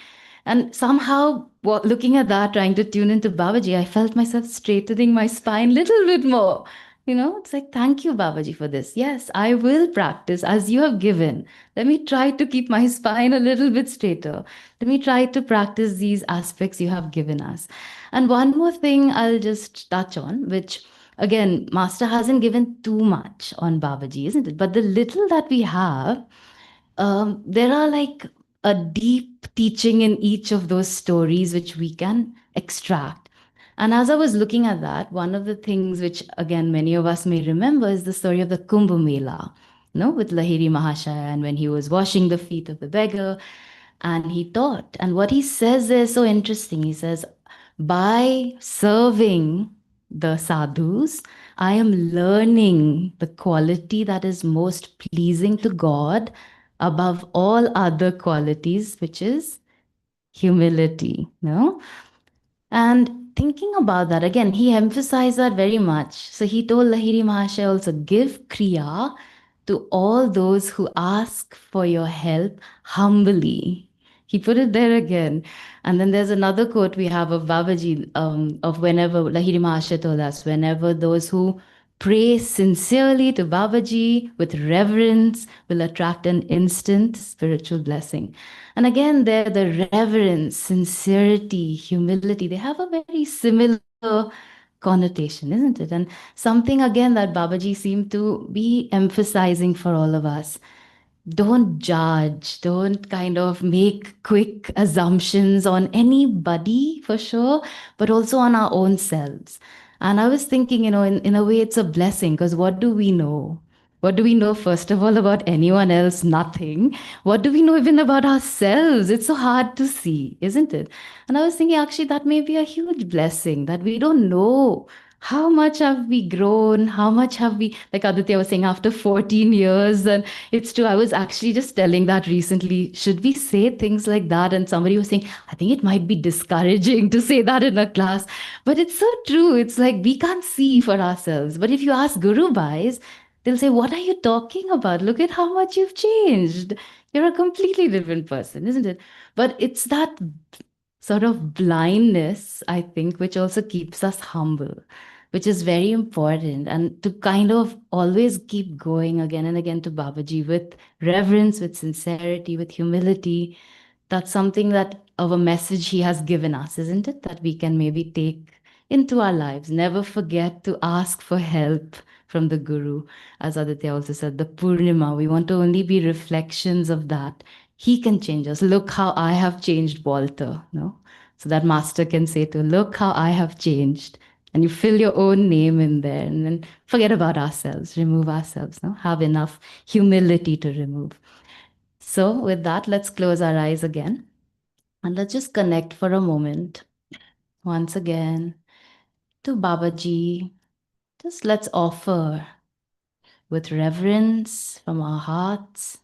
And somehow, looking at that, trying to tune into Babaji, I felt myself straightening my spine a little bit more. It's like, thank you, Babaji, for this. Yes, I will practice as you have given. Let me try to keep my spine a little bit straighter. Let me try to practice these aspects you have given us. And one more thing I'll just touch on, which again, Master hasn't given too much on Babaji, isn't it? But the little that we have, there are like a deep teaching in each of those stories which we can extract. And as I was looking at that, one of the things which, again, many of us may remember is the story of the Kumbh Mela, with Lahiri Mahashaya, and when he was washing the feet of the beggar and he taught. And what he says there is so interesting. He says, by serving the sadhus, I am learning the quality that is most pleasing to God above all other qualities, which is humility. And thinking about that, again, he emphasized that very much. So he told Lahiri Mahashaya also, give Kriya to all those who ask for your help humbly. He put it there again. And then there's another quote we have of Babaji, of whenever Lahiri Mahashaya told us, whenever those who pray sincerely to Babaji with reverence will attract an instant spiritual blessing. And again, there, the reverence, sincerity, humility, they have a very similar connotation, isn't it? And something again that Babaji seemed to be emphasizing for all of us. Don't judge, don't kind of make quick assumptions on anybody for sure, but also on our own selves. And I was thinking, in a way, it's a blessing because what do we know? What do we know, first of all, about anyone else? Nothing. What do we know even about ourselves? It's so hard to see, isn't it? And I was thinking, actually, that may be a huge blessing that we don't know how much have we grown? How much have we, like Aditya was saying, after 14 years? And it's true. I was actually just telling that recently. Should we say things like that? And somebody was saying, I think it might be discouraging to say that in a class. But it's so true. It's like we can't see for ourselves. But if you ask Guru Bhais, they'll say, what are you talking about? Look at how much you've changed. You're a completely different person, isn't it? But it's that sort of blindness, I think, which also keeps us humble, which is very important. And to kind of always keep going again and again to Babaji with reverence, with sincerity, with humility. That's something that of a message he has given us, isn't it? That we can maybe take into our lives. Never forget to ask for help from the Guru. As Aditya also said, the Purnima, we want to only be reflections of that. He can change us. Look how I have changed Walter. No? So that master can say to, look how I have changed. And you fill your own name in there and then forget about ourselves, remove ourselves. No? Have enough humility to remove. So with that, let's close our eyes again. And let's just connect for a moment. Once again, to Babaji. Just let's offer with reverence from our hearts,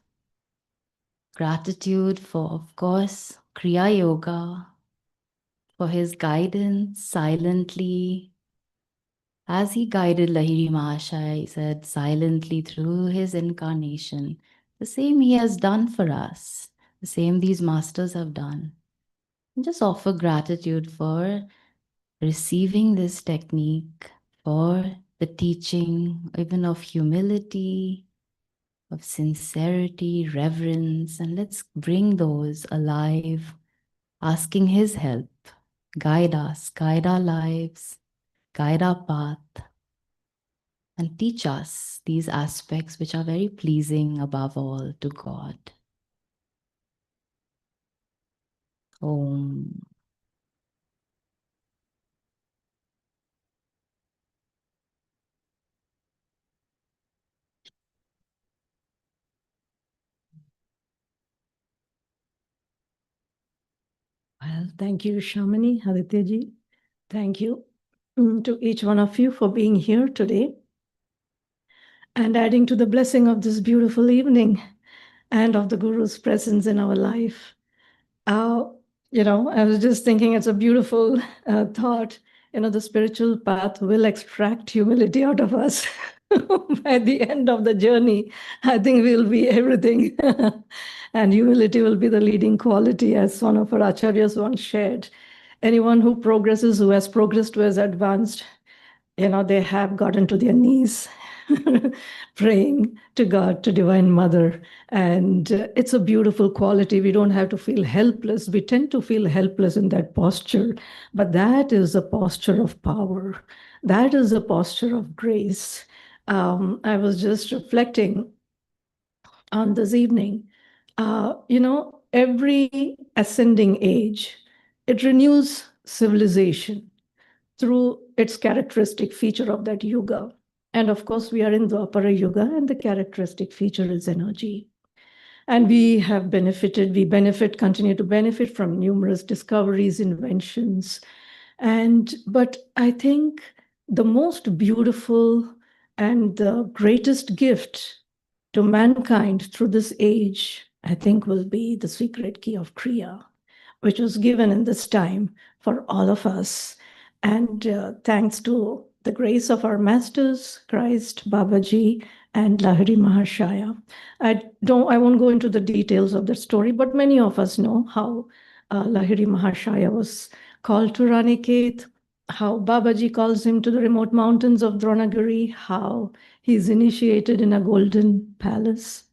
gratitude for, of course, Kriya Yoga, for his guidance silently. As he guided Lahiri Mahashaya, he said silently through his incarnation, the same he has done for us, the same these masters have done. And just offer gratitude for receiving this technique, for the teaching, even of humility, of sincerity, reverence, and let's bring those alive, asking his help. Guide us, guide our lives, guide our path, and teach us these aspects which are very pleasing above all to God. Om. Well, thank you, Shamini, Aditya ji. Thank you. to each one of you for being here today and adding to the blessing of this beautiful evening and of the Guru's presence in our life. I was just thinking it's a beautiful thought. The spiritual path will extract humility out of us. At the end of the journey, I think we'll be everything. And humility will be the leading quality, as one of our acharyas once shared. Anyone who progresses, who has progressed, who has advanced, they have gotten to their knees praying to God, to Divine Mother. And it's a beautiful quality. We don't have to feel helpless. We tend to feel helpless in that posture, but that is a posture of power. That is a posture of grace. I was just reflecting on this evening. Every ascending age, it renews civilization through its characteristic feature of that yuga. And of course, we are in Dwapara Yuga, and the characteristic feature is energy. And we have benefited, continue to benefit from numerous discoveries, inventions. But I think the most beautiful and the greatest gift to mankind through this age, I think, will be the secret key of Kriya, which was given in this time for all of us. And thanks to the grace of our masters, Christ, Babaji, and Lahiri Mahashaya. I won't go into the details of the story, but many of us know how Lahiri Mahashaya was called to Ranikhet, how Babaji calls him to the remote mountains of Dronagiri, how he's initiated in a golden palace.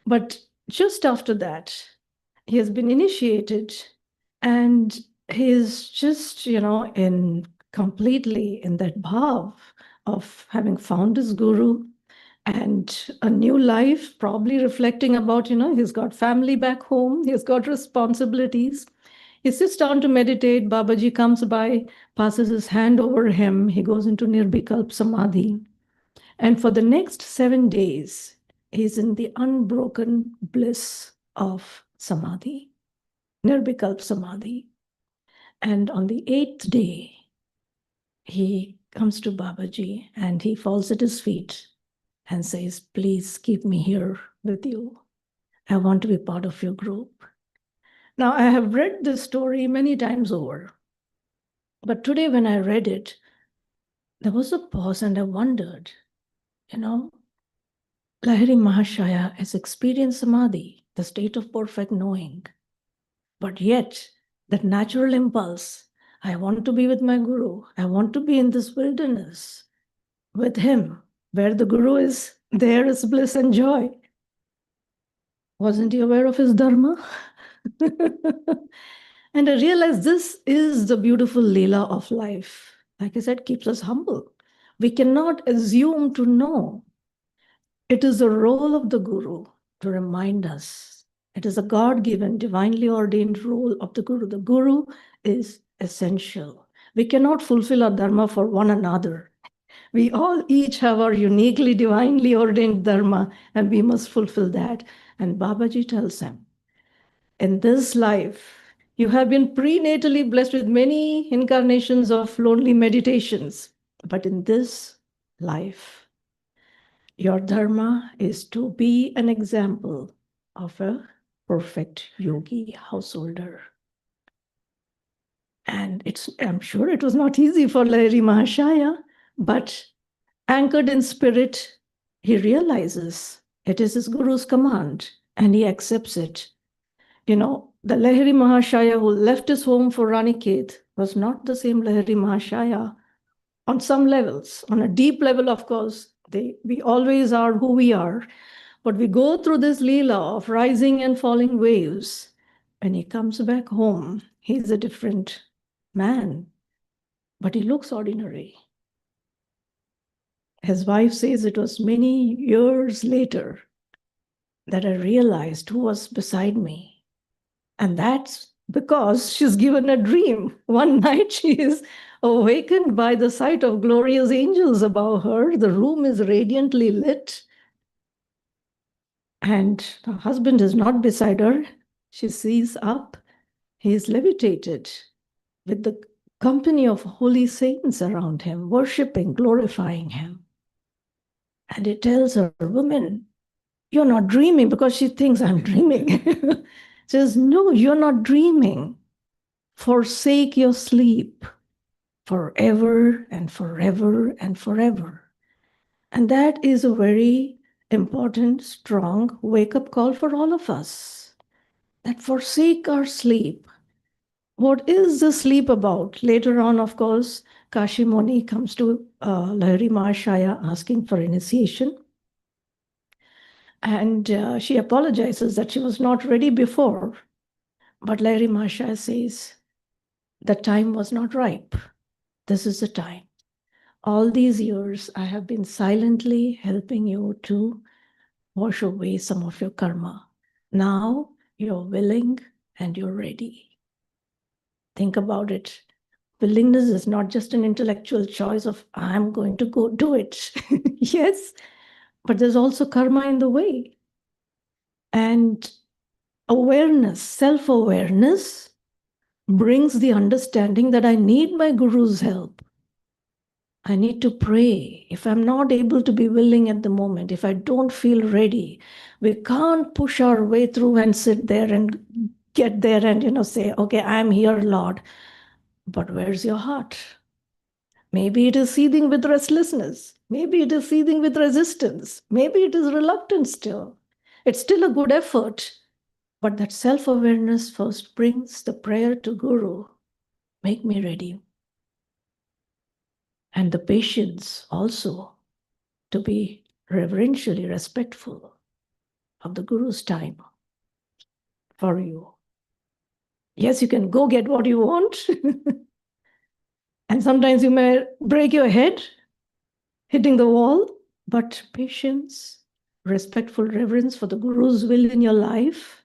But just after that, he has been initiated, and he's just, completely in that bhav of having found his guru and a new life, probably reflecting about, he's got family back home, he's got responsibilities. He sits down to meditate. Babaji comes by, passes his hand over him. He goes into Nirvikalp Samadhi. And for the next 7 days, he's in the unbroken bliss of Samadhi, Nirvikalp Samadhi. And on the 8th day, he comes to Babaji and he falls at his feet and says, please keep me here with you. I want to be part of your group. Now, I have read this story many times over, but today when I read it, there was a pause and I wondered, Lahiri Mahashaya has experienced Samadhi, the state of perfect knowing, but yet that natural impulse, I want to be with my Guru, I want to be in this wilderness with him, where the Guru is, there is bliss and joy. Wasn't he aware of his dharma? And I realized this is the beautiful Leela of life. Like I said, keeps us humble. We cannot assume to know. It is the role of the Guru to remind us. It is a God-given, divinely ordained role of the Guru. The Guru is essential. We cannot fulfill our dharma for one another. We all each have our uniquely, divinely ordained dharma, and we must fulfill that. And Babaji tells him, in this life, you have been prenatally blessed with many incarnations of lonely meditations. But in this life, your dharma is to be an example of a perfect yogi householder. And I'm sure it was not easy for Lahiri Mahashaya, but anchored in spirit, he realizes it is his Guru's command and he accepts it. The Lahiri Mahashaya who left his home for Ranikhet was not the same Lahiri Mahashaya on some levels. On a deep level, of course, we always are who we are. But we go through this Leela of rising and falling waves. When he comes back home, he's a different man, but he looks ordinary. His wife says it was many years later that I realized who was beside me. And that's because she's given a dream. One night she is awakened by the sight of glorious angels above her. The room is radiantly lit. And her husband is not beside her. She sees up. He is levitated with the company of holy saints around him, worshipping, glorifying him. And he tells her, woman, you're not dreaming, because she thinks I'm dreaming. Says, no, you're not dreaming. Forsake your sleep forever and forever and forever. And that is a very important, strong wake-up call for all of us. That forsake our sleep. What is the sleep about? Later on, of course, Kashi Muni comes to Lahiri Mahashaya asking for initiation. And she apologizes that she was not ready before. But Lahiri Mahashaya says, the time was not ripe. This is the time. All these years, I have been silently helping you to wash away some of your karma. Now you're willing and you're ready. Think about it. Willingness is not just an intellectual choice of, I'm going to go do it. Yes, but there's also karma in the way. And awareness, self-awareness, brings the understanding that I need my guru's help. I need to pray. If I'm not able to be willing at the moment, if I don't feel ready, we can't push our way through and sit there and get there and say, okay, I'm here, Lord. But where's your heart? Maybe it is seething with restlessness. Maybe it is seething with resistance. Maybe it is reluctant still. It's still a good effort. But that self-awareness first brings the prayer to Guru. Make me ready. And the patience also to be reverentially respectful of the Guru's time for you. Yes, you can go get what you want. And sometimes you may break your head hitting the wall, but patience, respectful reverence for the Guru's will in your life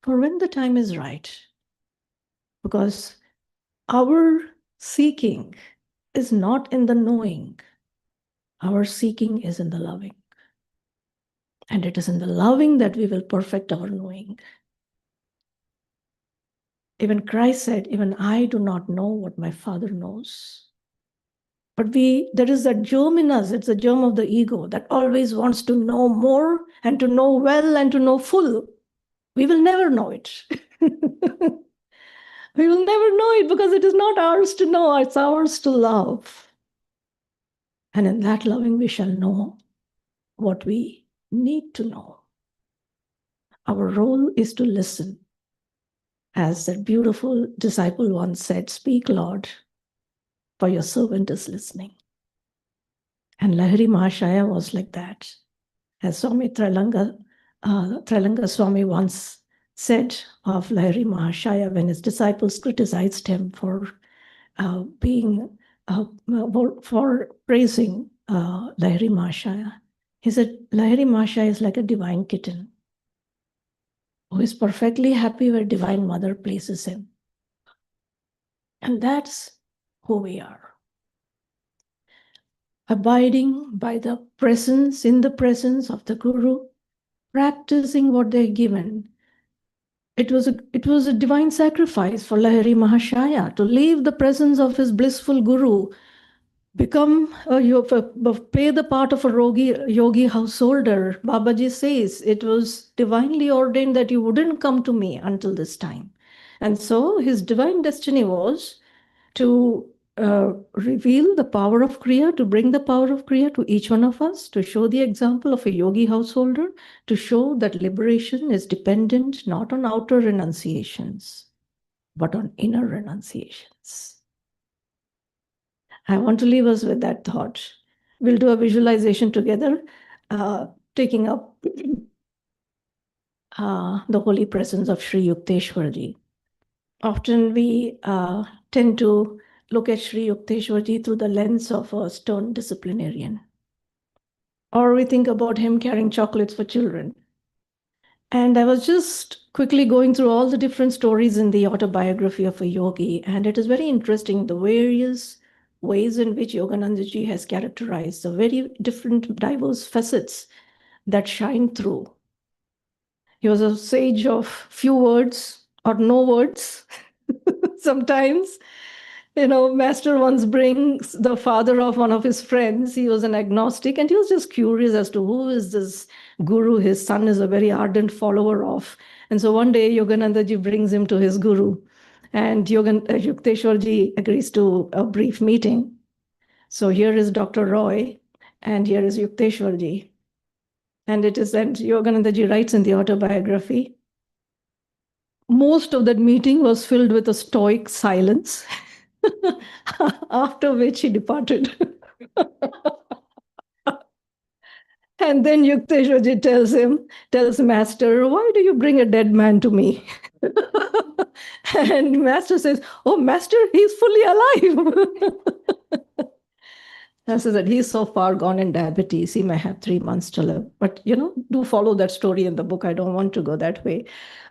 for when the time is right. Because our seeking is not in the knowing. Our seeking is in the loving. And it is in the loving that we will perfect our knowing. Even Christ said, even I do not know what my Father knows. But there is that germ in us, it's the germ of the ego that always wants to know more and to know well and to know full. We will never know it. We will never know it because it is not ours to know, it's ours to love. And in that loving, we shall know what we need to know. Our role is to listen. As that beautiful disciple once said, speak, Lord, for your servant is listening. And Lahiri Mahashaya was like that. As Swami Trailanga Swami once said of Lahiri Mahashaya when his disciples criticized him for praising Lahiri Mahashaya. He said, Lahiri Mahashaya is like a divine kitten who is perfectly happy where Divine Mother places him. And that's who we are. Abiding by the presence, in the presence of the Guru, practicing what they're given. It was a divine sacrifice for Lahiri Mahashaya to leave the presence of his blissful Guru, pay the part of a yogi householder. Babaji says it was divinely ordained that you wouldn't come to me until this time. And so his divine destiny was to reveal the power of Kriya, to bring the power of Kriya to each one of us, to show the example of a yogi householder, to show that liberation is dependent not on outer renunciations, but on inner renunciations. I want to leave us with that thought. We'll do a visualization together, taking up the holy presence of Sri Yukteswarji. Often we tend to look at Sri Yukteswarji through the lens of a stern disciplinarian. Or we think about him carrying chocolates for children. And I was just quickly going through all the different stories in the autobiography of a yogi, and it is very interesting the various ways in which Yoganandaji has characterized the very different, diverse facets that shine through. He was a sage of few words or no words sometimes. Master once brings the father of one of his friends. He was an agnostic and he was just curious as to who is this guru his son is a very ardent follower of. And so one day Yogananda ji brings him to his guru, and Yukteswar ji agrees to a brief meeting. So here is Dr. Roy, and here is Yukteswar ji. And Yogananda ji writes in the autobiography, most of that meeting was filled with a stoic silence, after which he departed. And then Yukteswar ji tells Master, why do you bring a dead man to me? And Master says, oh, Master, he's fully alive. Master said, he's so far gone in diabetes, he may have 3 months to live. But, do follow that story in the book. I don't want to go that way.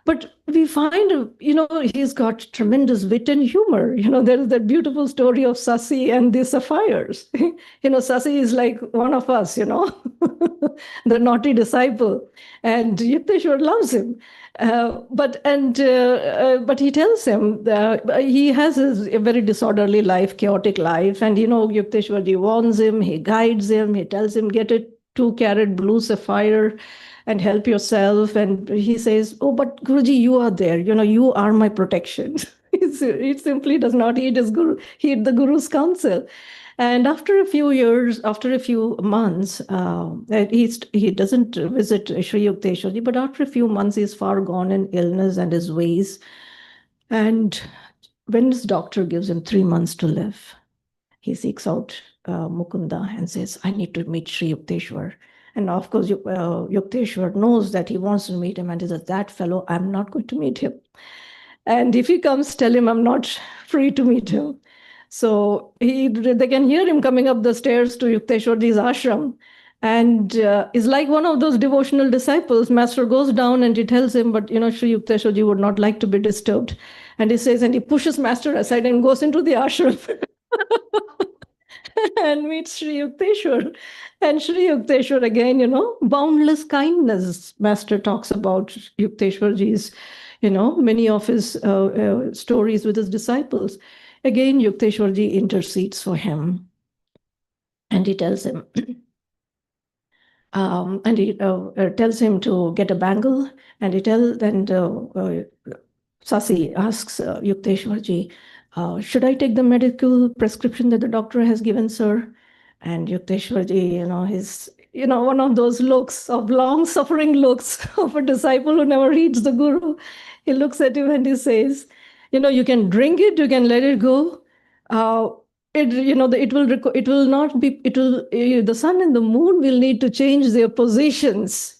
But we find, he's got tremendous wit and humor. There is that beautiful story of Sasi and the sapphires. Sasi is like one of us, the naughty disciple. And Yukteswar loves him. But he tells him that he has a very disorderly life, chaotic life. And, Yukteswar ji warns him, he guides him, he tells him, get a 2-carat blue sapphire and help yourself. And he says, oh, but Guruji, you are there. You are my protection. He simply does not heed the Guru's counsel. And after a few months, he doesn't visit Sri Yukteswar ji, but after a few months, he's far gone in illness and his ways. And when his doctor gives him 3 months to live, he seeks out Mukunda and says, I need to meet Sri Yukteswar. And of course, Yukteswar knows that he wants to meet him, and he says, that fellow, I'm not going to meet him. And if he comes, tell him I'm not free to meet him. So they can hear him coming up the stairs to Yukteswar ji's ashram. And is like one of those devotional disciples. Master goes down and he tells him, but Sri Yukteswar ji would not like to be disturbed. And he says, and he pushes Master aside and goes into the ashram. And meets Sri Yukteswar. And Sri Yukteswar, again, boundless kindness. Master talks about Yukteswar ji's, many of his stories with his disciples. Again, Yukteswar ji intercedes for him. And he tells him, tells him to get a bangle. And Sasi asks Yukteswar ji, should I take the medical prescription that the doctor has given, sir? And Yukteswar ji, his, one of those looks of long-suffering looks of a disciple who never reads the Guru. He looks at him and he says, you can drink it, you can let it go. The sun and the moon will need to change their positions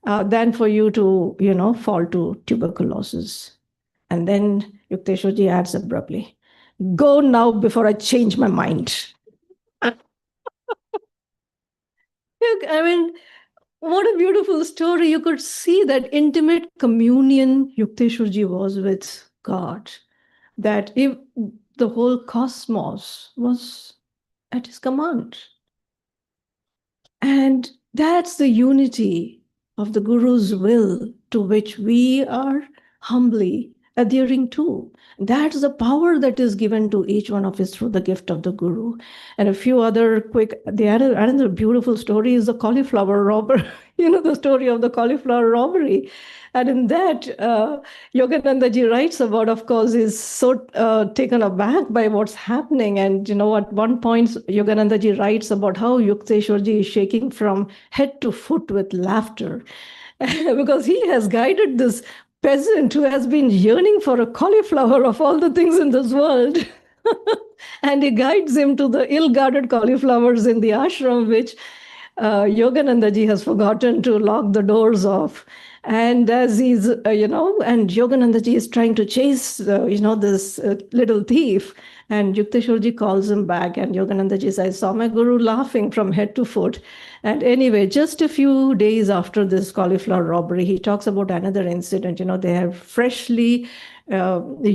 than for you to, fall to tuberculosis. And then Yukteswar ji adds abruptly, go now before I change my mind. I mean, what a beautiful story. You could see that intimate communion Yukteswar ji was with God, that if the whole cosmos was at his command. And that's the unity of the Guru's will to which we are humbly adhering to. That's the power that is given to each one of us through the gift of the Guru. And a few other another beautiful story is the cauliflower robber. The story of the cauliflower robbery. And in that, Yogananda ji writes about, of course, is so taken aback by what's happening. And, at one point, Yogananda ji writes about how Yukteswar ji is shaking from head to foot with laughter because he has guided this peasant who has been yearning for a cauliflower of all the things in this world. And he guides him to the ill-guarded cauliflowers in the ashram, which Yogananda ji has forgotten to lock the doors of. And as he's, and Yogananda ji is trying to chase, this little thief. And Yukteswar ji calls him back. And Yogananda ji says, I saw my Guru laughing from head to foot. And anyway, just a few days after this cauliflower robbery, he talks about another incident. They have freshly, remembering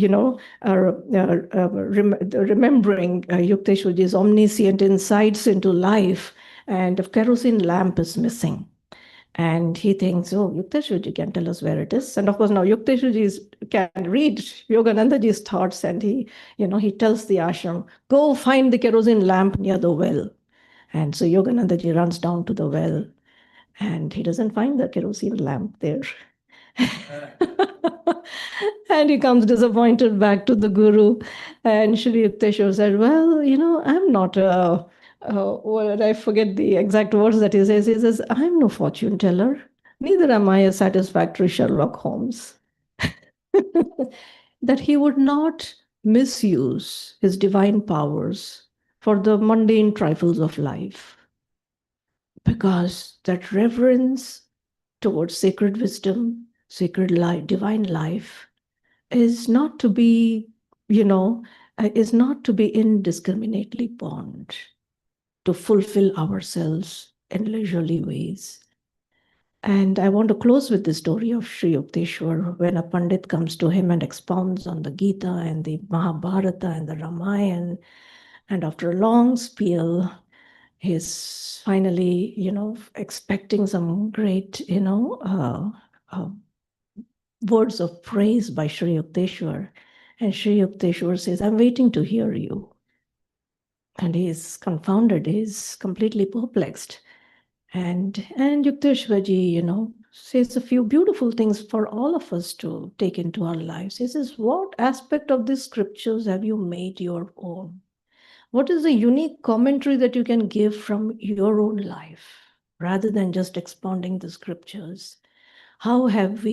Yukteswar ji's omniscient insights into life. And a kerosene lamp is missing. And he thinks, oh, Yukteswarji can tell us where it is. And of course, now Yukteswarji can read Yoganandaji's thoughts, and he tells the ashram, go find the kerosene lamp near the well. And so Yoganandaji runs down to the well, and he doesn't find the kerosene lamp there. And he comes disappointed back to the Guru. And Shri Yukteswar said, well, I'm not I forget the exact words that he says. He says, I'm no fortune teller. Neither am I a satisfactory Sherlock Holmes. That he would not misuse his divine powers for the mundane trifles of life. Because that reverence towards sacred wisdom, sacred life, divine life, is not to be, is not to be indiscriminately born to fulfill ourselves in leisurely ways. And I want to close with the story of Sri Yukteswar, when a Pandit comes to him and expounds on the Gita and the Mahabharata and the Ramayana. And after a long spiel, he's finally, expecting some great, words of praise by Sri Yukteswar. And Sri Yukteswar says, I'm waiting to hear you. And he's confounded, he's completely perplexed. And Yukteswarji, says a few beautiful things for all of us to take into our lives. He says, what aspect of these scriptures have you made your own? What is the unique commentary that you can give from your own life, rather than just expounding the scriptures? What have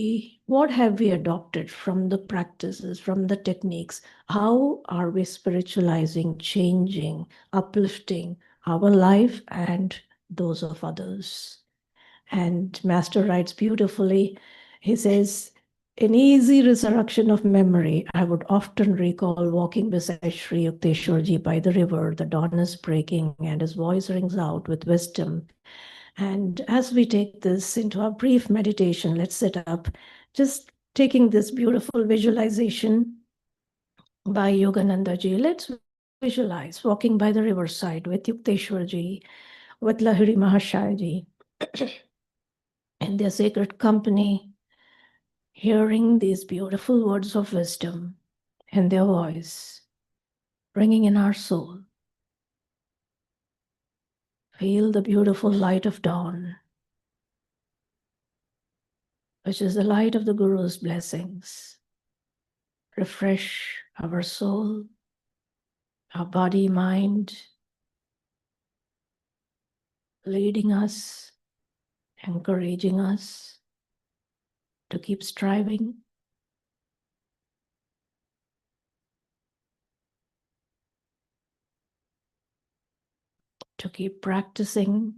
we adopted from the practices, from the techniques? How are we spiritualizing, changing, uplifting our life and those of others? And Master writes beautifully. He says, in easy resurrection of memory, I would often recall walking beside Sri Yukteswarji by the river. The dawn is breaking and his voice rings out with wisdom. And as we take this into our brief meditation, let's sit up, just taking this beautiful visualization by Yoganandaji. Let's visualize walking by the riverside with Yukteswarji, with Lahiri Mahashayaji, in their sacred company, hearing these beautiful words of wisdom in their voice, bringing in our soul. Feel the beautiful light of dawn, which is the light of the Guru's blessings. Refresh our soul, our body, mind, leading us, encouraging us to keep striving, to keep practicing,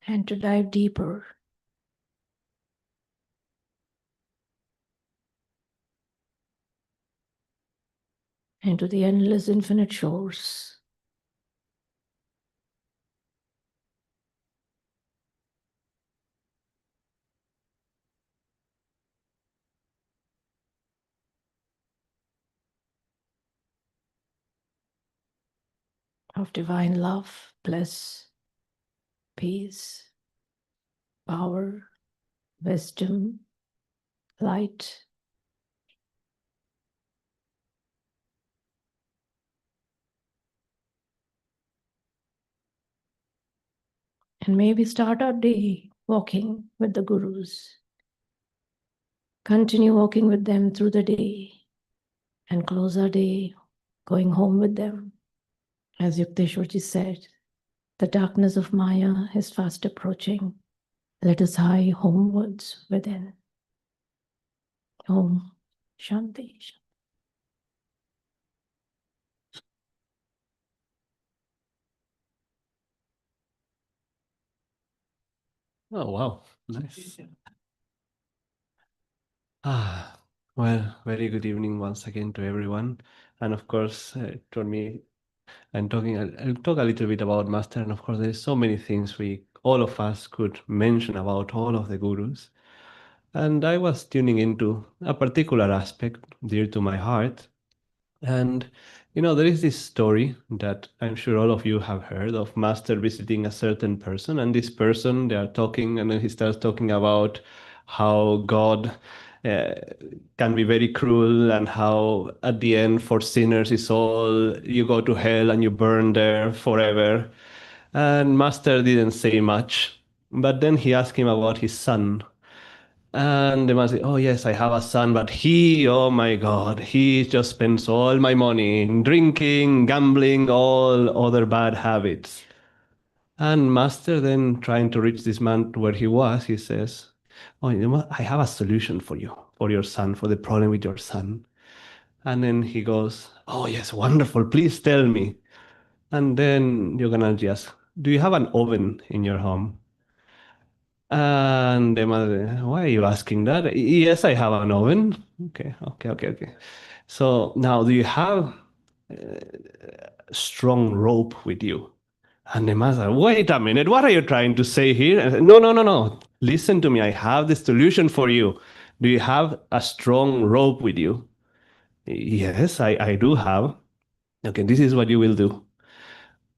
and to dive deeper into the endless infinite shores of divine love, bliss, peace, power, wisdom, light. And may we start our day walking with the Gurus. Continue walking with them through the day and close our day going home with them. As Yukteswarji said, the darkness of Maya is fast approaching. Let us hie homewards within. Om Shanti. Oh, wow. Nice. Well, very good evening once again to everyone. And of course, told me, I'll talk a little bit about Master. And of course, there's so many things all of us could mention about all of the gurus. And I was tuning into a particular aspect dear to my heart. And There is this story that I'm sure all of you have heard of Master visiting a certain person, and this person, they are talking, and then he starts talking about how God uh, can be very cruel, and how at the end for sinners is all you go to hell and you burn there forever. And Master didn't say much, but then he asked him about his son. And they must say, oh yes, I have a son, but he, oh my God, he just spends all my money in drinking, gambling, all other bad habits. And Master then trying to reach this man to where he was, he says, oh, you know what? I have a solution for you, for your son, for the problem with your son. And then he goes, oh yes, wonderful, please tell me. And then Yogananji asks, do you have an oven in your home? And the mother, why are you asking that? Yes, I have an oven. Okay. So now, do you have strong rope with you? And the mother, wait a minute, what are you trying to say here? And I said, no. Listen to me. I have the solution for you. Do you have a strong rope with you? Yes, I do have. Okay, this is what you will do.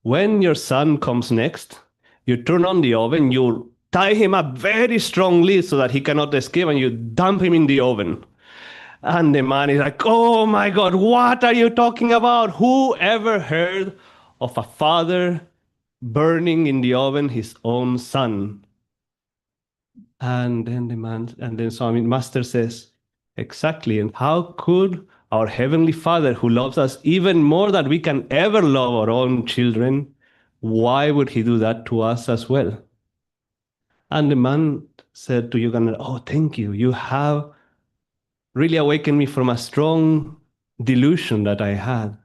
When your son comes next, you turn on the oven, you tie him up very strongly so that he cannot escape, and you dump him in the oven. And the man is like, oh my God, what are you talking about? Who ever heard of a father burning in the oven his own son? And then Swami Master says, exactly. And how could our Heavenly Father, who loves us even more than we can ever love our own children, why would he do that to us as well? And the man said to Yogananda, oh, thank you. You have really awakened me from a strong delusion that I had.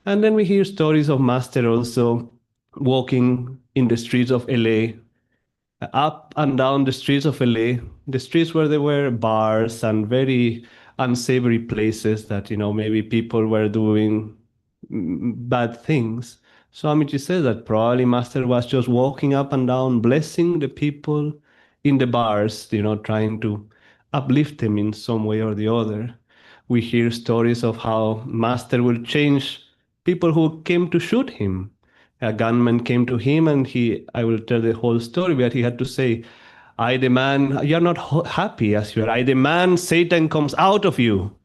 And then we hear stories of Master also walking in the streets of LA, up and down the streets of LA, the streets where there were bars and very unsavory places that, maybe people were doing bad things. So Amiji says that probably Master was just walking up and down, blessing the people in the bars, trying to uplift them in some way or the other. We hear stories of how Master will change people who came to shoot him. A gunman came to him, and I will tell the whole story, but he had to say, I demand, you're not happy as you are. I demand Satan comes out of you.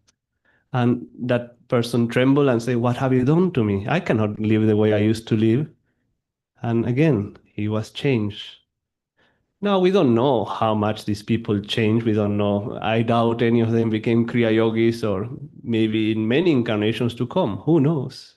And that person trembled and say, what have you done to me? I cannot live the way I used to live. And again, he was changed. Now, we don't know how much these people changed. We don't know. I doubt any of them became Kriya Yogis, or maybe in many incarnations to come. Who knows?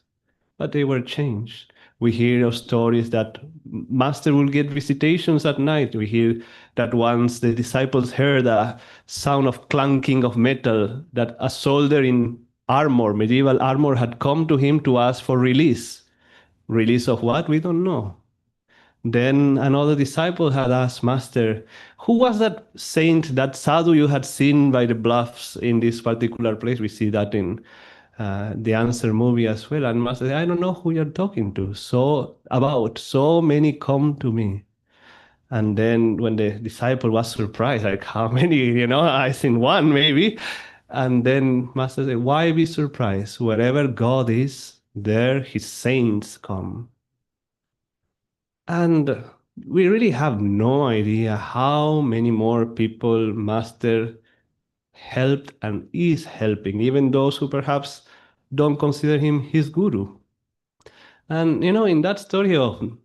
But they were changed. We hear of stories that Master will get visitations at night. We hear that once the disciples heard a sound of clanking of metal, that a soldier in armor, medieval armor, had come to him to ask for release. Release of what? We don't know. Then another disciple had asked Master, who was that saint, that sadhu you had seen by the bluffs in this particular place? We see that in the Answer movie as well. And Master said, I don't know who you're talking to. So many come to me. And then when the disciple was surprised, like how many, I seen one maybe. And then Master said, why be surprised? Wherever God is, there his saints come. And we really have no idea how many more people Master helped and is helping, even those who perhaps don't consider him his guru. And in that story of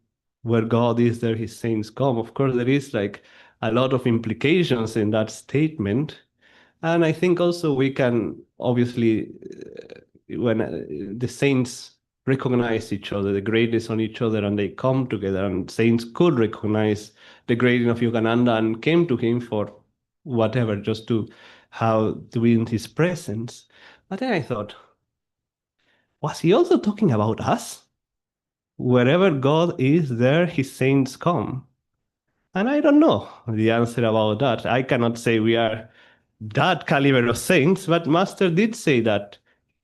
where God is, there his saints come, of course, there is like a lot of implications in that statement. And I think also we can obviously, when the saints recognize each other, the greatness on each other, and they come together, and saints could recognize the greatness of Yogananda and came to him for whatever, just to be in his presence. But then I thought, was he also talking about us? Wherever God is, there his saints come. And I don't know the answer about that. I cannot say we are that caliber of saints, but Master did say that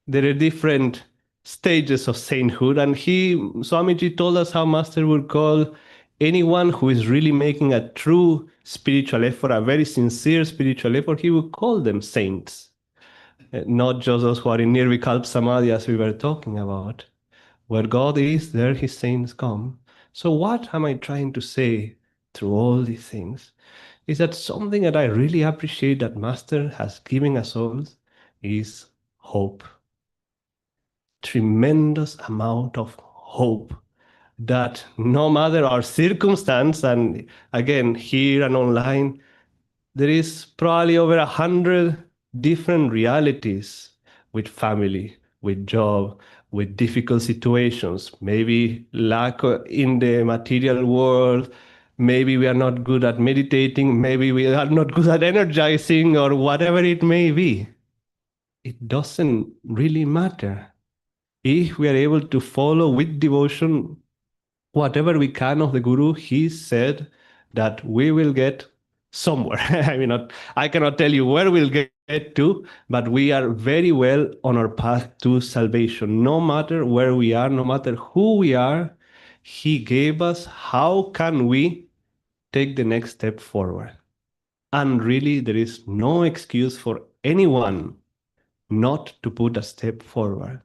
there are different stages of sainthood, and Swamiji told us how Master would call anyone who is really making a true spiritual effort, a very sincere spiritual effort, he would call them saints. not just those who are in Nirvikalp Samadhi as we were talking about. Where God is, there His saints come. So what am I trying to say through all these things? Is that something that I really appreciate that Master has given us all is hope. Tremendous amount of hope that no matter our circumstance, and again, here and online, there is probably over 100 different realities with family, with job, with difficult situations, maybe lack in the material world, maybe we are not good at meditating, maybe we are not good at energizing, or whatever it may be. It doesn't really matter. If we are able to follow with devotion whatever we can of the Guru, he said that we will get somewhere. I cannot tell you where we'll get to, but we are very well on our path to salvation. No matter where we are, no matter who we are, he gave us how can we take the next step forward. And really, there is no excuse for anyone not to put a step forward.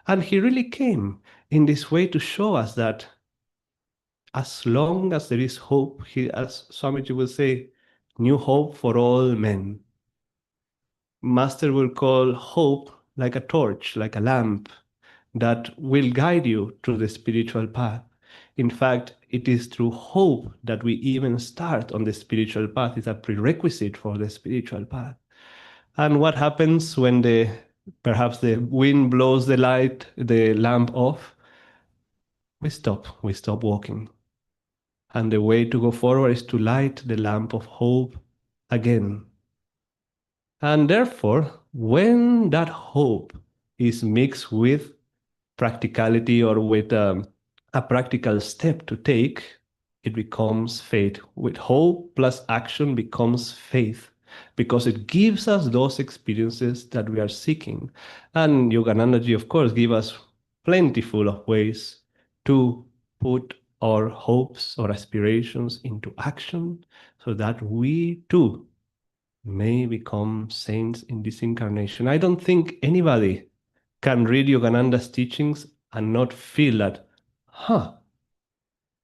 And he really came in this way to show us that as long as there is hope, as Swamiji will say, new hope for all men. Master will call hope like a torch, like a lamp that will guide you through the spiritual path. In fact, it is through hope that we even start on the spiritual path. It's a prerequisite for the spiritual path. And what happens when perhaps the wind blows the lamp off? We stop walking. And the way to go forward is to light the lamp of hope again. And therefore, when that hope is mixed with practicality or with a practical step to take, it becomes faith. With hope plus action becomes faith, because it gives us those experiences that we are seeking. And Yogananda Ji, of course, give us plentiful of ways to put our hopes or aspirations into action so that we too may become saints in this incarnation. I don't think anybody can read Yogananda's teachings and not feel that,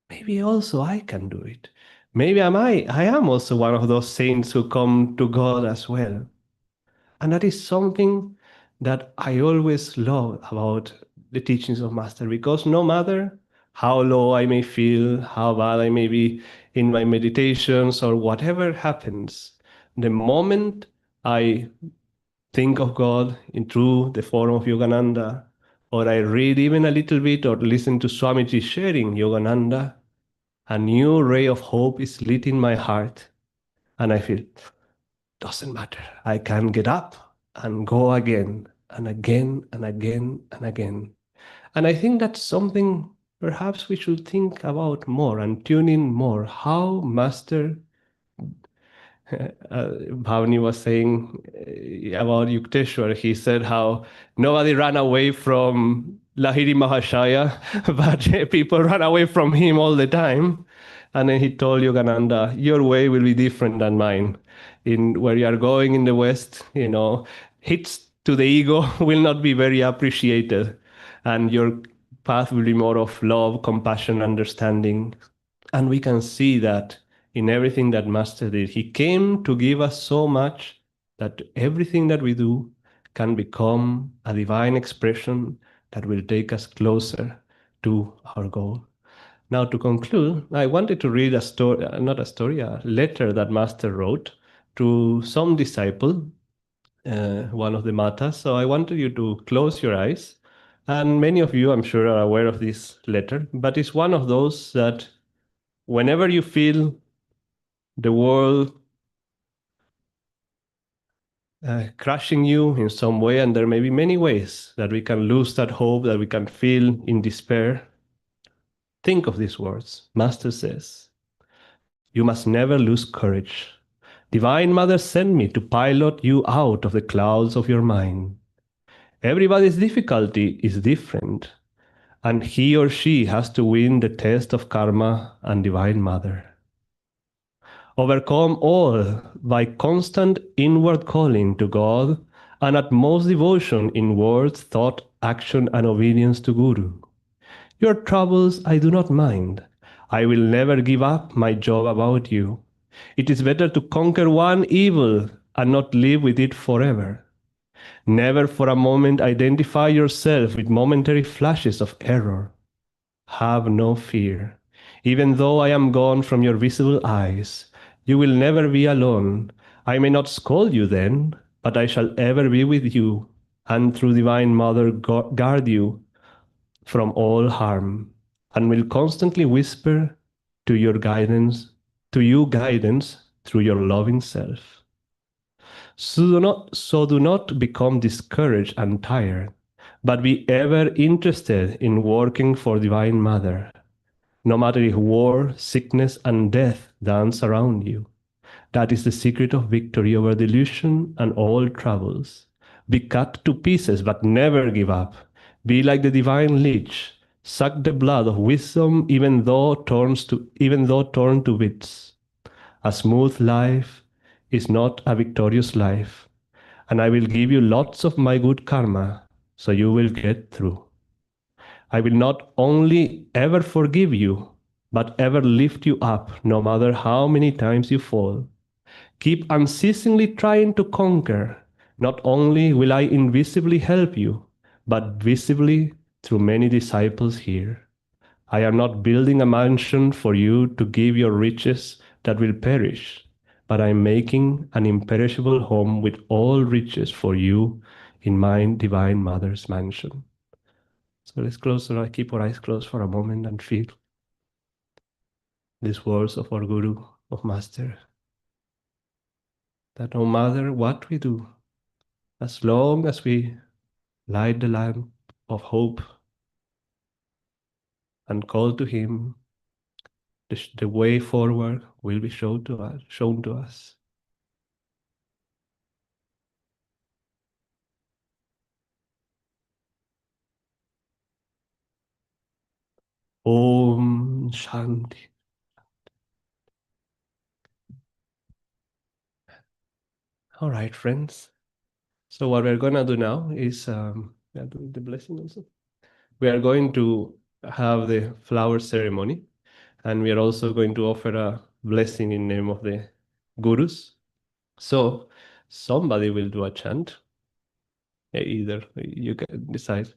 maybe also I can do it. Maybe I am also one of those saints who come to God as well. And that is something that I always love about the teachings of Master, because no matter how low I may feel, how bad I may be in my meditations or whatever happens, the moment I think of God through the form of Yogananda, or I read even a little bit or listen to Swamiji sharing Yogananda, a new ray of hope is lit in my heart, and I feel, doesn't matter. I can get up and go again and again and again and again. And I think that's something perhaps we should think about more and tune in more. How Master Bhavani was saying about Yukteswar, he said how nobody ran away from Lahiri Mahashaya, but people ran away from him all the time. And then he told Yogananda, your way will be different than mine. In where you are going in the West, hits to the ego will not be very appreciated. And your path will be more of love, compassion, understanding. And we can see that in everything that Master did. He came to give us so much that everything that we do can become a divine expression that will take us closer to our goal. Now, to conclude, I wanted to read a letter that Master wrote to some disciple, one of the matas. So I wanted you to close your eyes. And many of you, I'm sure, are aware of this letter, but it's one of those that whenever you feel the world crushing you in some way, and there may be many ways that we can lose that hope, that we can feel in despair, think of these words. Master says, you must never lose courage. Divine Mother sent me to pilot you out of the clouds of your mind. Everybody's difficulty is different, and he or she has to win the test of karma and Divine Mother. Overcome all by constant inward calling to God and utmost devotion in words, thought, action, and obedience to Guru. Your troubles I do not mind. I will never give up my job about you. It is better to conquer one evil and not live with it forever. Never for a moment identify yourself with momentary flashes of error. Have no fear. Even though I am gone from your visible eyes, you will never be alone. I may not scold you then, but I shall ever be with you, and through Divine Mother guard you from all harm, and will constantly whisper to you guidance through your loving self. So do not become discouraged and tired, but be ever interested in working for Divine Mother, no matter if war, sickness, and death dance around you. That is the secret of victory over delusion and all troubles. Be cut to pieces, but never give up. Be like the divine leech. Suck the blood of wisdom, even though torn to bits. A smooth life is not a victorious life, and I will give you lots of my good karma, so you will get through. I will not only ever forgive you, but ever lift you up, no matter how many times you fall. Keep unceasingly trying to conquer. Not only will I invisibly help you, but visibly through many disciples here. I am not building a mansion for you to give your riches that will perish, but I am making an imperishable home with all riches for you in my Divine Mother's mansion. So let's keep our eyes closed for a moment and feel these words of our Guru, of Master, that no matter what we do, as long as we light the lamp of hope and call to Him, the way forward will be shown to us. Om Shanti. All right, friends. So what we're gonna do now is we are doing the blessing also. We are going to have the flower ceremony, and we are also going to offer a blessing in name of the gurus. So somebody will do a chant. Either you can decide.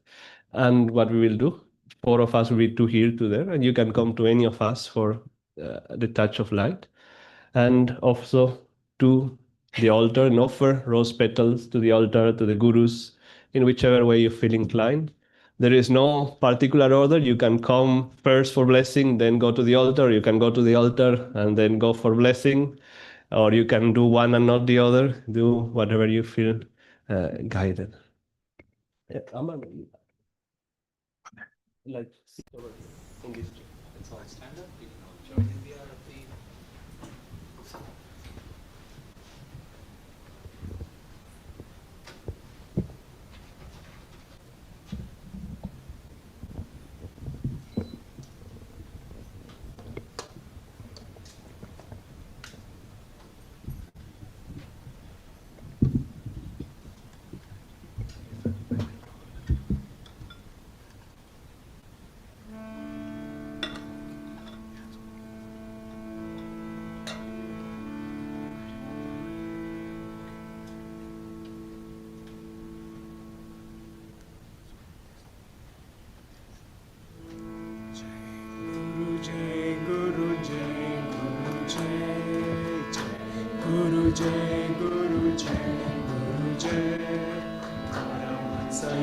And what we will do, 4 of us will be 2 here, 2 there, and you can come to any of us for the touch of light, and also to the altar and offer rose petals to the altar, to the gurus, in whichever way you feel inclined. There is no particular order. You can come first for blessing, then go to the altar. You can go to the altar and then go for blessing, or you can do one and not the other. Do whatever you feel guided. Yeah, I'm gonna like sit over here in this chair. Let's all stand up. You can all join in the arati.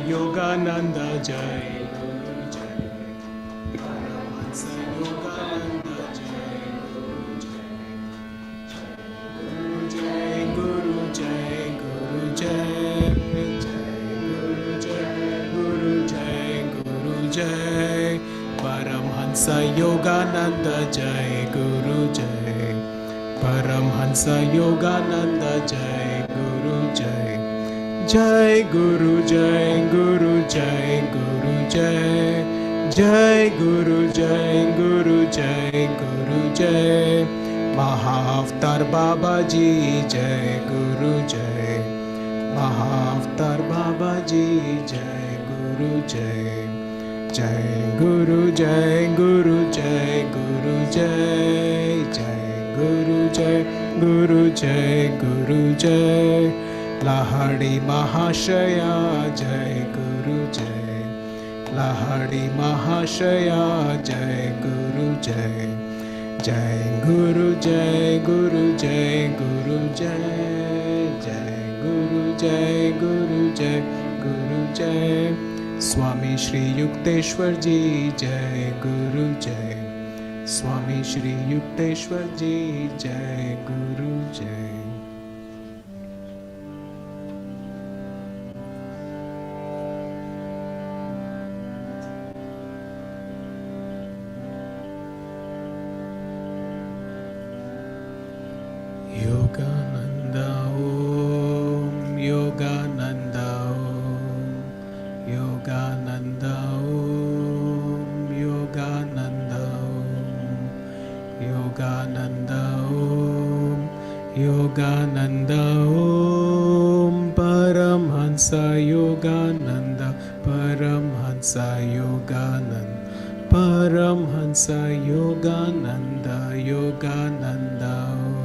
Yogananda Jai Guru Jai Paramahansa Yogananda Jai Guru Jai Guru Jai Guru Jai Guru Jai Guru Jai Guru Jai Paramahansa Yogananda Jai Guru Jai Paramahansa Yogananda Jai Guru Jai Jai Guru Jai Guru Jai Guru Jai Jai Guru Jai Guru Jai Guru Jai Mahavtar Baba Ji Jai Guru Jai Mahavtar Babaji, Jai Guru Jai. Jai Guru Jai Guru Jai Guru Jai. Jai Guru Jai Guru Jai Guru Jai. Lahadi Mahashaya, Jai Guru Jai. Lahadi Mahashaya, Jai Guru Jai. Jai Guru Jai Guru Jai Guru Jai. Jai Guru Jai Guru Jai Guru Jai. Swami Shri Yukteswar Ji, Jai Guru Jai. Swami Shri Yukteswar Ji, Jai Guru Jai. Yogananda Om, Yogananda Om, Yogananda Om, Yogananda Om, Yogananda Om, Yogananda Om, Paramhansa Yogananda, Paramhansa Yogananda, Paramhansa Yogananda, Yogananda Om.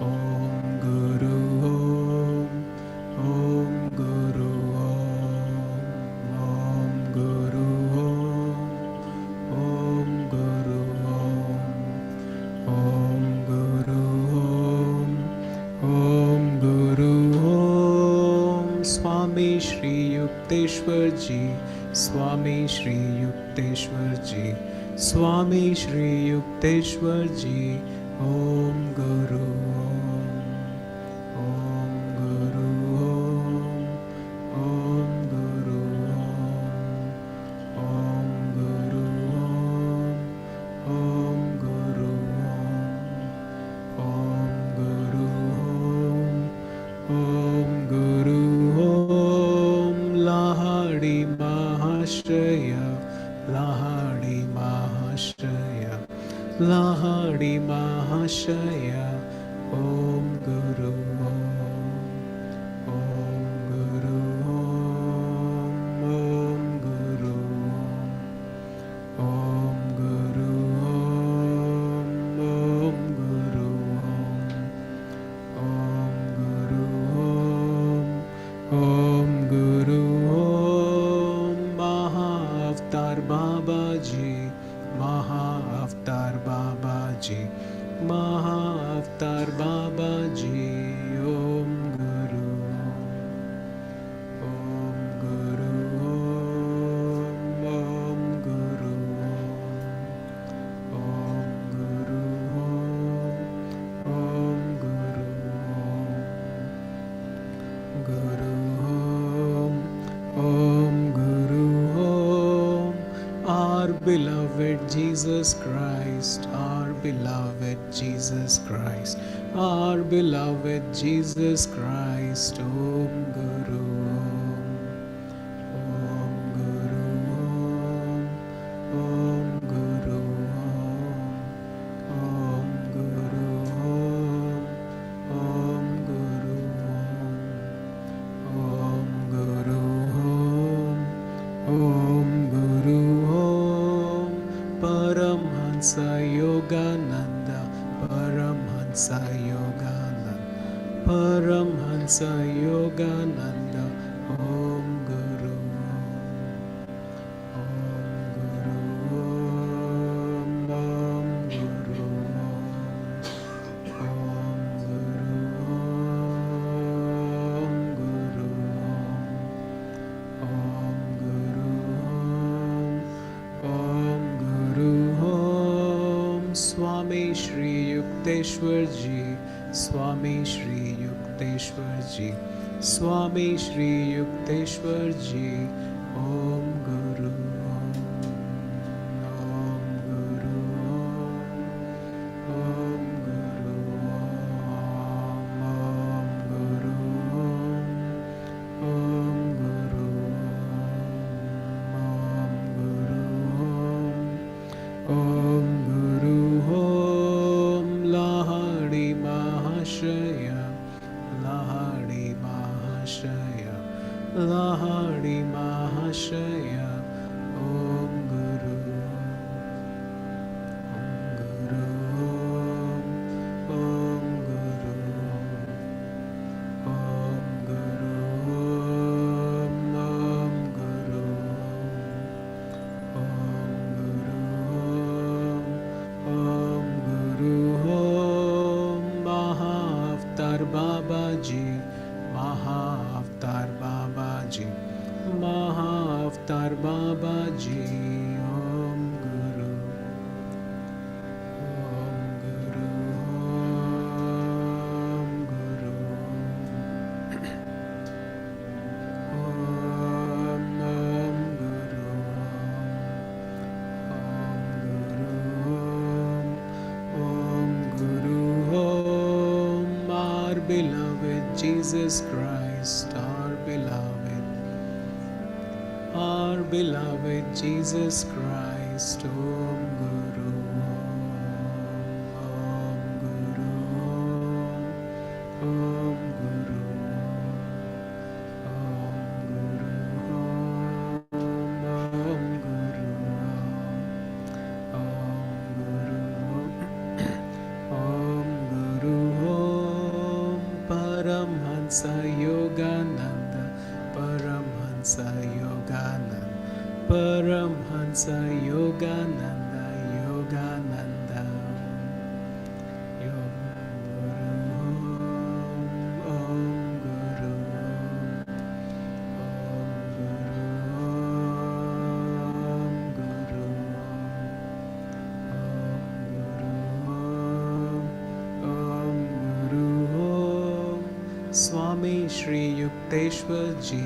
Om Guru Om, Om Guru Om, Om Guru Om, Om Guru Om, Om Guru Om, Om Guru Om. Swami Shri Yukteswar Ji, Swami Shri Yukteswar Ji, Swami Shri Yukteswar Ji. Om Guru Om, Om Guru Om, Om Guru Om, Om Guru Om, Om Guru Om, Om Guru Om, Om Guru Om. Lahadi Mahashaya, Lahadi Mahashaya, Lahadi Mahashaya. Om Guru Om, Om Guru Om, Om Guru Om, Om Guru Om, Om Guru Om, Om Guru Om, Om Guru Om. Mahavtar Babaji, Mahavtar Babaji, Mahavtar Babaji. Om Guru Om, Om Guru Om, Om Guru Om, Om Guru Om, Om Guru Om, Guru Om, Om Guru Om. Our beloved Jesus Christ, our beloved Jesus Christ, our beloved Jesus Christ. Om Guru Om, Om Guru Om, Om Guru Om, Om Guru Om, Om Guru Om, Om Guru Om, Om Guru Om. Paramhansa Yogananda, Paramhansa Yogananda, Paramhansa Yogananda. Om Guru Om, Om Guru Om, Om Guru Om, Om Guru Om, Guru Om, Om Guru Om, Om Guru Om. Swami Shri Yukteswar Ji, Swami Shri Yukteswar Ji, Swami Shri Yukteswar Ji. Om Guru Om, Om Guru Om, Om Guru Om, Om Guru Om, Om Guru Om, Om Guru Om. Lahadi Mahashaya, Lahadi Mahashaya. Lahari Mahashaya Om Guru Om Guru Om Guru Om Guru Om Guru Om Guru Om Mahavtar Babaji Mahavtar Babaji Mahavtar Babaji Om Guru Om Guru Om Guru Om Guru Om Guru Om our beloved Jesus Christ, our beloved Jesus Christ, Om Guru Om Guru Om Guru Om Guru Om Guru Om Paramhansa Yogananda Paramhansa Yogananda Paramhansa Yogananda Yogananda Om Guru Om Guru Om Guru Om Guru Om Swami Shri Yukteswar Ji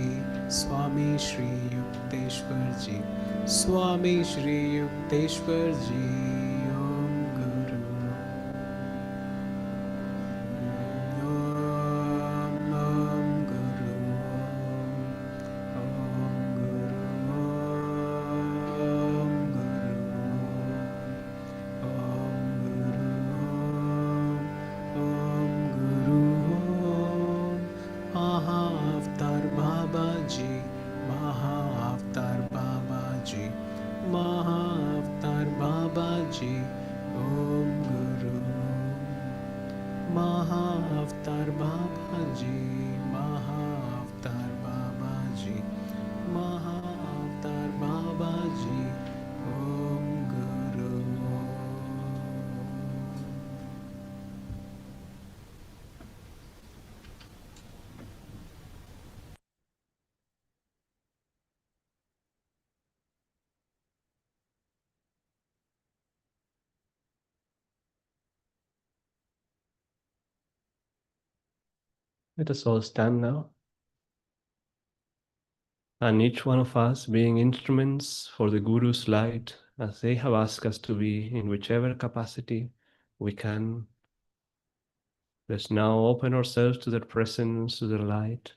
Swami Shri Yukteswar Ji Swami Shri Yukteswar Ji Om Guru Om Guru Om Guru Om Guru Om Guru Om Mahavtar Babaji Mahavtar Babaji Mahavtar Babaji Om Guru Mahavtar Babaji Mahavtar Babaji Mahavtar Babaji Om Guru Let us all stand now, and each one of us being instruments for the Guru's light, as they have asked us to be in whichever capacity we can. Let's now open ourselves to their presence, to their light,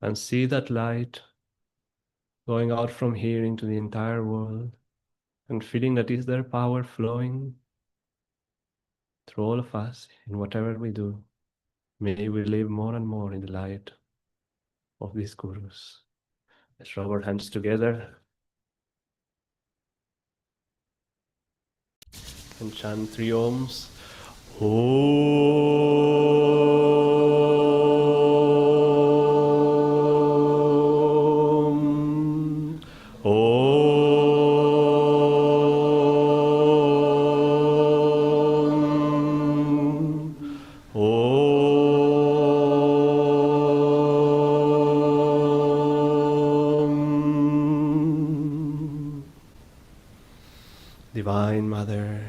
and see that light going out from here into the entire world, and feeling that is their power flowing through all of us in whatever we do. May we live more and more in the light of these Gurus. Let's rub our hands together and chant 3 Ohms. Om. Om. Om. Divine Mother,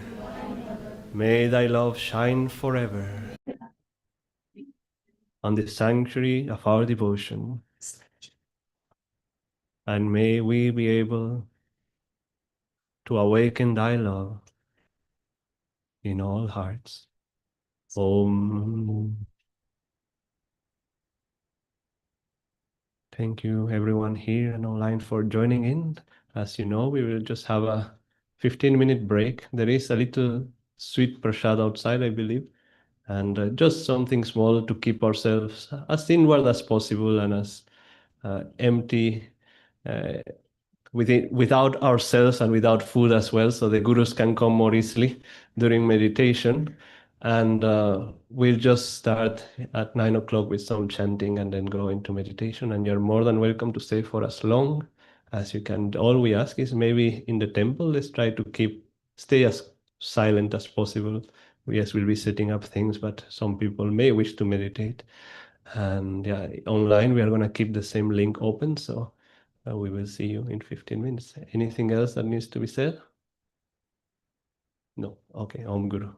may thy love shine forever on the sanctuary of our devotion, and may we be able to awaken thy love in all hearts. Om. Thank you everyone here and online for joining in. As you know, we will just have a 15-minute break. There is a little sweet prasad outside, I believe, and just something small to keep ourselves as inward as possible and as empty without ourselves and without food as well, so the gurus can come more easily during meditation. And we'll just start at 9 o'clock with some chanting and then go into meditation. And you're more than welcome to stay for as long as you can. All we ask is maybe in the temple, let's try to stay as silent as possible. Yes, we'll be setting up things, but some people may wish to meditate. And yeah, online we are going to keep the same link open, so we will see you in 15 minutes. Anything else that needs to be said? No. Okay. Om Guru.